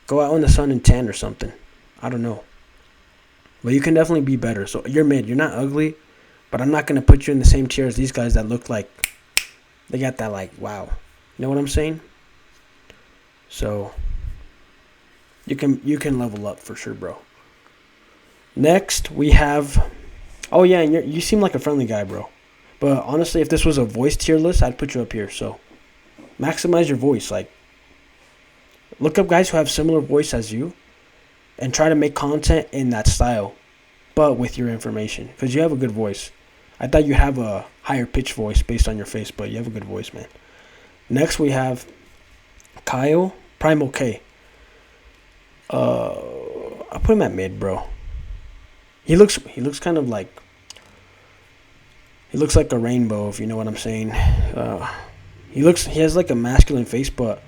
S1: go out in the sun and tan or something. I don't know. But you can definitely be better. So you're mid. You're not ugly, but I'm not going to put you in the same tier as these guys that look like they got that, like, wow. You know what I'm saying? So you can level up for sure, bro. Next, we have... Oh, yeah, and you seem like a friendly guy, bro. But honestly, if this was a voice tier list, I'd put you up here. So maximize your voice. Like, look up guys who have similar voice as you and try to make content in that style, but with your information, because you have a good voice. I thought you'd have a higher pitch voice based on your face, but you have a good voice, man. Next, we have Kyle Primal K. I'll put him at mid, bro. He looks kind of like... He looks like a rainbow, if you know what I'm saying. He has like a masculine face, but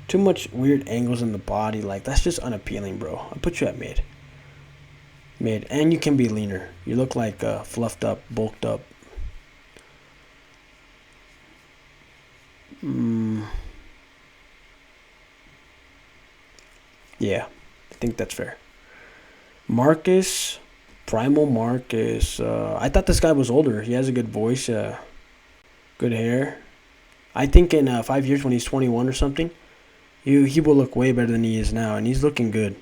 S1: too much weird angles in the body. Like, that's just unappealing, bro. I'll put you at mid. Mid. And you can be leaner. You look like fluffed up, bulked up. Yeah, I think that's fair. Marcus... Primal Marcus. I thought this guy was older. He has a good voice, good hair. I think in 5 years when he's 21 or something, he will look way better than he is now, and he's looking good.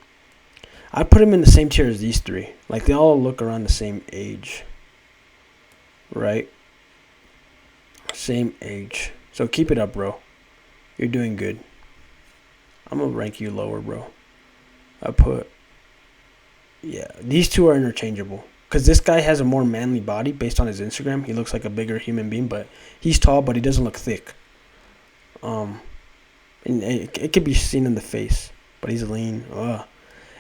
S1: I'd put him in the same tier as these three. Like, they all look around the same age. Right? Same age. So keep it up, bro. You're doing good. I'm going to rank you lower, bro. Yeah, these two are interchangeable. Because this guy has a more manly body based on his Instagram. He looks like a bigger human being, but he's tall, but he doesn't look thick. And it could be seen in the face, but he's lean.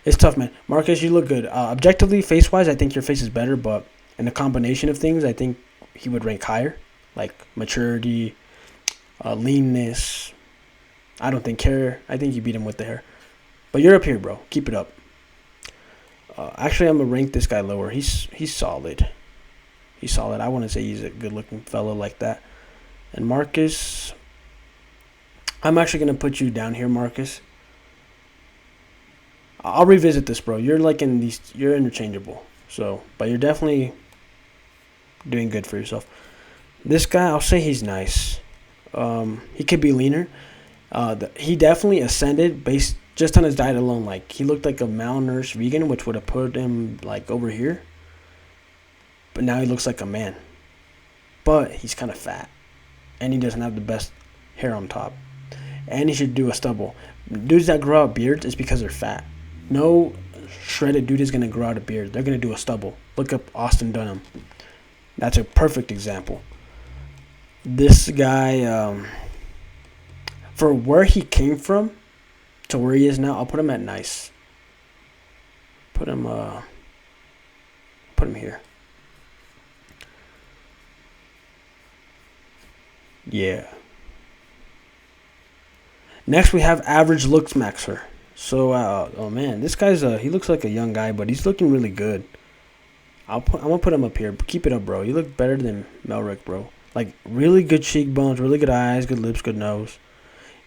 S1: It's tough, man. Marcus, you look good. Objectively, face-wise, I think your face is better, but in a combination of things, I think he would rank higher. Like maturity, leanness. I don't think hair. I think you beat him with the hair. But you're up here, bro. Keep it up. Actually, I'm going to rank this guy lower. He's solid. He's solid. I want to say he's a good-looking fellow like that. And Marcus, I'm actually going to put you down here, Marcus. I'll revisit this, bro. You're like in these... You're interchangeable. So, but you're definitely doing good for yourself. This guy, I'll say he's nice. He could be leaner. He definitely ascended based... just on his diet alone. Like, he looked like a malnourished vegan, which would have put him, like, over here. But now he looks like a man. But he's kind of fat. And he doesn't have the best hair on top. And he should do a stubble. Dudes that grow out beards is because they're fat. No shredded dude is going to grow out a beard. They're going to do a stubble. Look up Austin Dunham. That's a perfect example. This guy, for where he came from to where he is now, I'll put him at nice. Put him here. Yeah. Next we have average looks maxer. So, oh man, this guy's he looks like a young guy, but he's looking really good. I'm gonna put him up here. Keep it up, bro. You look better than Melrick, bro. Like, really good cheekbones, really good eyes, good lips, good nose.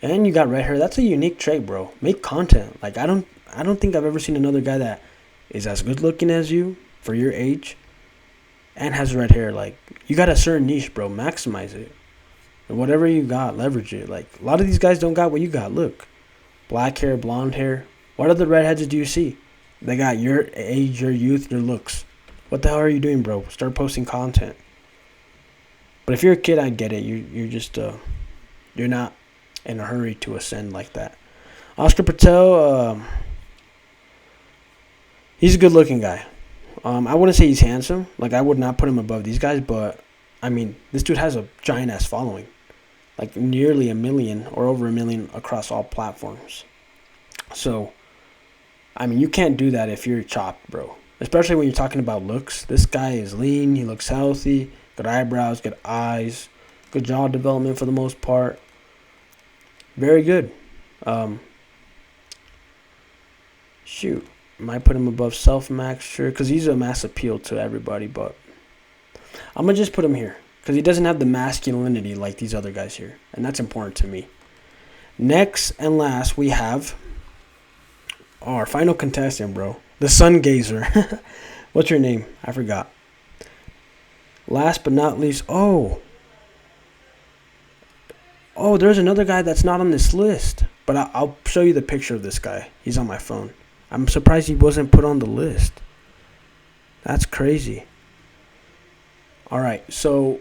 S1: And you got red hair. That's a unique trait, bro. Make content. Like, I don't think I've ever seen another guy that is as good looking as you for your age and has red hair. Like, you got a certain niche, bro. Maximize it. And whatever you got, leverage it. Like, a lot of these guys don't got what you got. Look. Black hair, blonde hair. What other redheads do you see? They got your age, your youth, your looks. What the hell are you doing, bro? Start posting content. But if you're a kid, I get it. You're just you're not in a hurry to ascend like that. Oscar Patel, he's a good looking guy. I wouldn't say he's handsome. Like, I would not put him above these guys, but I mean, this dude has a giant ass following, like nearly 1 million or over 1 million across all platforms. So, I mean, you can't do that if you're chopped, bro. Especially when you're talking about looks. This guy is lean. He looks healthy. Good eyebrows, good eyes, good jaw development for the most part. Very good. Shoot. Might put him above Self-Master because he's a mass appeal to everybody, but I'm going to just put him here because he doesn't have the masculinity like these other guys here, and that's important to me. Next and last, we have our final contestant, bro. The Sun Gazer. What's your name? I forgot. Last but not least, oh, there's another guy that's not on this list, but I'll show you the picture of this guy. He's on my phone. I'm surprised he wasn't put on the list. That's crazy. All right, so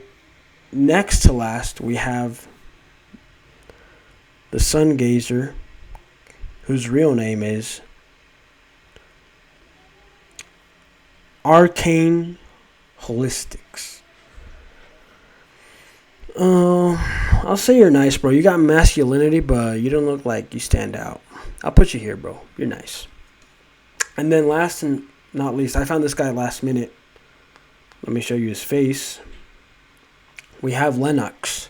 S1: next to last, we have the Sun Gazer, whose real name is Arcane Holistics. I'll say you're nice, bro. You got masculinity, but you don't look like you stand out. I'll put you here, bro. You're nice. And then last and not least, I found this guy last minute. Let me show you his face. We have Lennox.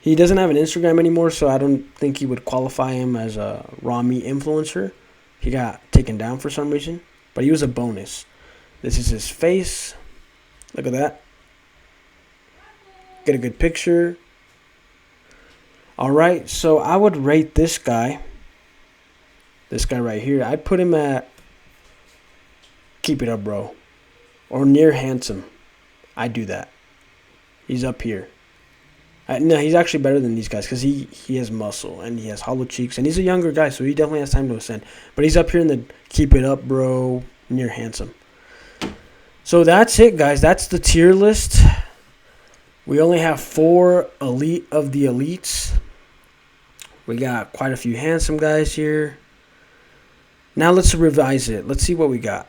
S1: He doesn't have an Instagram anymore, so I don't think he would qualify him as a raw meat influencer. He got taken down for some reason, but he was a bonus. This is his face. Look at that. Get a good picture. All right, so I would rate this guy right here. I'd put him at keep it up, bro, or near handsome. I do that. He's up here. No, he's actually better than these guys because he has muscle and he has hollow cheeks and he's a younger guy, so he definitely has time to ascend. But he's up here in the keep it up, bro, near handsome. So that's it, guys. That's the tier list. We only have 4 elite of the elites. We got quite a few handsome guys here. Now let's revise it. Let's see what we got.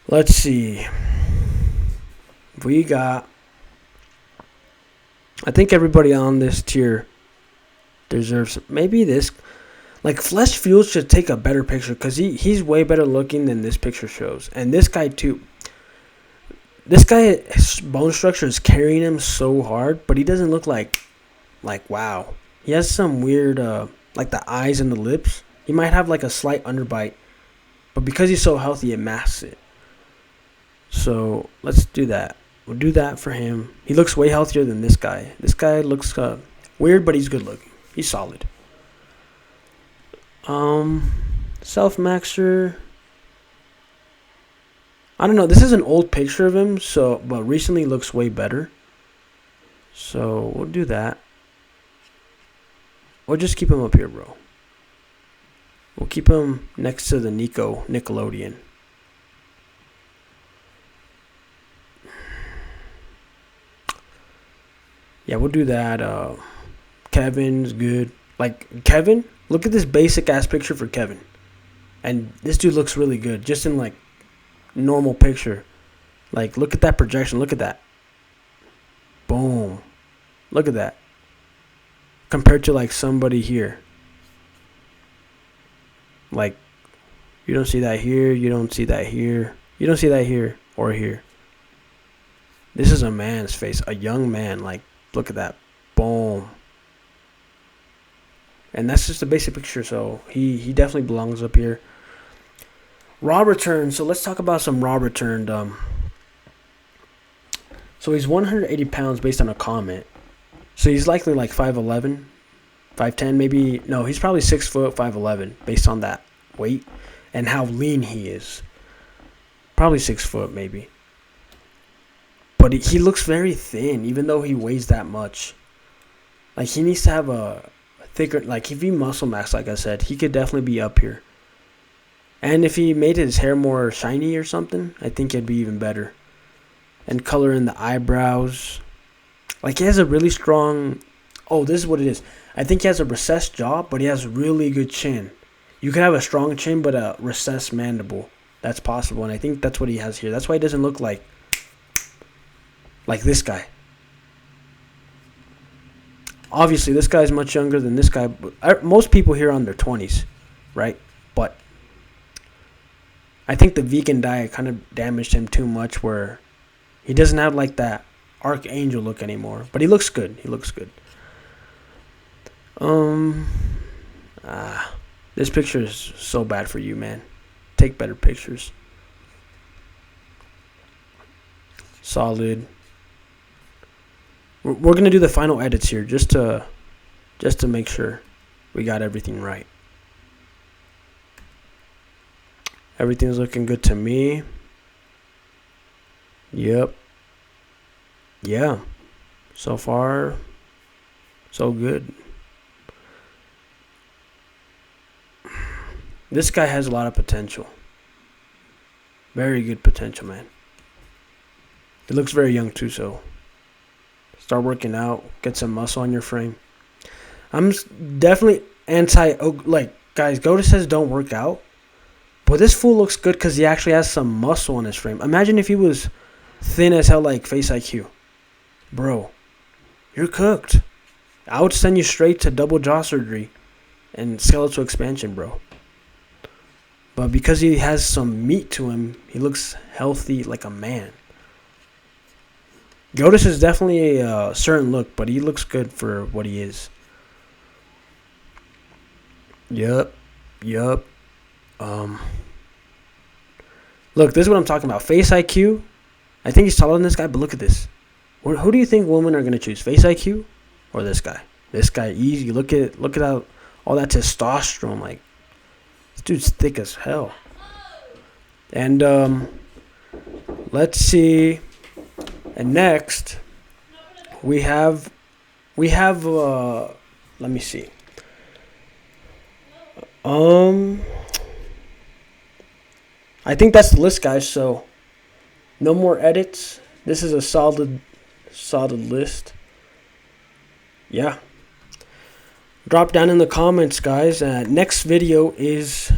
S1: Let's see. We got, I think everybody on this tier deserves maybe this. Like, Flesh Fuel should take a better picture because he's way better looking than this picture shows. And this guy too. This guy, his bone structure is carrying him so hard, but he doesn't look like wow. He has some weird, like the eyes and the lips. He might have like a slight underbite, but because he's so healthy, it masks it. So let's do that. We'll do that for him. He looks way healthier than this guy. This guy looks weird, but he's good looking. He's solid. Self-Maxer. I don't know. This is an old picture of him, but recently looks way better. So we'll do that. Or just keep him up here, bro. We'll keep him next to the Nickelodeon. Yeah, we'll do that. Kevin's good. Like, Kevin, look at this basic ass picture for Kevin. And this dude looks really good. Just in like normal picture. Like, look at that projection. Look at that. Boom. Look at that. Compared to like somebody here. Like, you don't see that here. You don't see that here. You don't see that here or here. This is a man's face. A young man. Like, look at that. Boom. And that's just a basic picture, so he definitely belongs up here. Raw return. So let's talk about some raw returned. So he's 180 pounds based on a comment. So he's likely like 5'11", 5'10", maybe. No, he's probably 6 foot, 5'11", based on that weight and how lean he is. Probably 6 foot, maybe. But he looks very thin, even though he weighs that much. Like, he needs to have a thicker, like, if he muscle max, like I said, he could definitely be up here. And if he made his hair more shiny or something, I think it'd be even better. And color in the eyebrows. Like, he has a really strong, this is what it is. I think he has a recessed jaw, but he has really good chin. You can have a strong chin, but a recessed mandible. That's possible, and I think that's what he has here. That's why he doesn't look like this guy. Obviously, this guy's much younger than this guy. Most people here are in their 20s, right? But I think the vegan diet kind of damaged him too much, where he doesn't have like that archangel look anymore. But he looks good. He looks good. This picture is so bad for you, man. Take better pictures. Solid. We're gonna do the final edits here, just to make sure we got everything right. Everything's looking good to me. Yep. Yeah. So far, so good. This guy has a lot of potential. Very good potential, man. He looks very young too, so start working out, get some muscle on your frame. I'm definitely guys, Goda says don't work out. But this fool looks good because he actually has some muscle on his frame. Imagine if he was thin as hell like Face IQ. Bro, you're cooked. I would send you straight to double jaw surgery and skeletal expansion, bro. But because he has some meat to him, he looks healthy like a man. Godis is definitely a certain look, but he looks good for what he is. Yup. Look, this is what I'm talking about. Face IQ. I think he's taller than this guy, but look at this. Who do you think women are going to choose? Face IQ or this guy? This guy, easy. Look at how all that testosterone. Like, this dude's thick as hell. And let's see. And next, we have. Let me see. I think that's the list, guys. So, no more edits. This is a solid list. Yeah. Drop down in the comments, guys. Next video is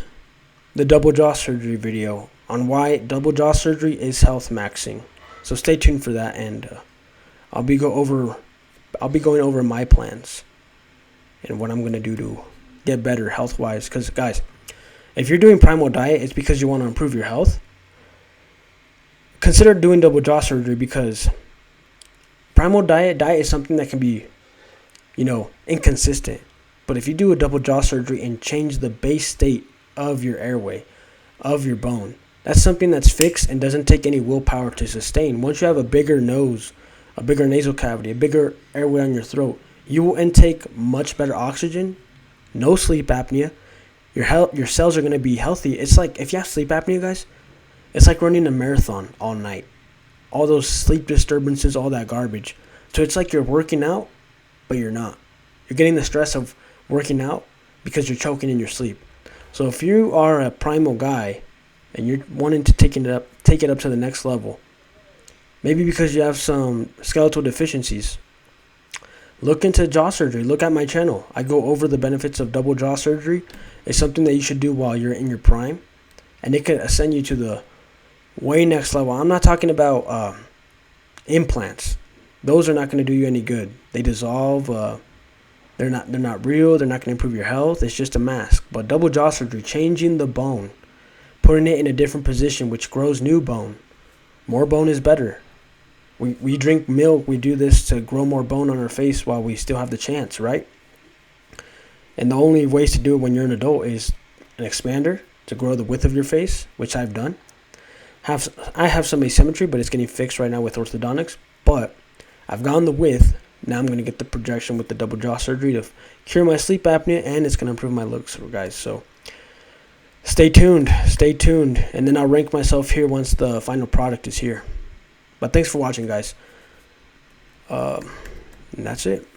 S1: the double jaw surgery video on why double jaw surgery is health maxing. So stay tuned for that, and I'll be going over my plans and what I'm gonna do to get better health wise. Because guys, if you're doing primal diet, it's because you want to improve your health. Consider doing double jaw surgery, because primal diet is something that can be, inconsistent. But if you do a double jaw surgery and change the base state of your airway, of your bone, that's something that's fixed and doesn't take any willpower to sustain. Once you have a bigger nose, a bigger nasal cavity, a bigger airway on your throat, you will intake much better oxygen, no sleep apnea. Your cells are going to be healthy. It's like, if you have sleep apnea, guys, it's like running a marathon all night. All those sleep disturbances, all that garbage. So it's like you're working out, but you're not. You're getting the stress of working out because you're choking in your sleep. So if you are a primal guy and you're wanting to take it up to the next level, maybe because you have some skeletal deficiencies, look into jaw surgery. Look at my channel. I go over the benefits of double jaw surgery. It's something that you should do while you're in your prime, and it can ascend you to the way next level. I'm not talking about implants. Those are not going to do you any good. They dissolve. They're not real. They're not going to improve your health. It's just a mask. But double jaw surgery, changing the bone, putting it in a different position, which grows new bone. More bone is better. We drink milk. We do this to grow more bone on our face while we still have the chance, right? And the only ways to do it when you're an adult is an expander to grow the width of your face, which I've done. I have some asymmetry, but it's getting fixed right now with orthodontics. But I've gone the width. Now I'm going to get the projection with the double jaw surgery to cure my sleep apnea, and it's going to improve my looks, guys. So stay tuned. And then I'll rank myself here once the final product is here. But thanks for watching, guys. And that's it.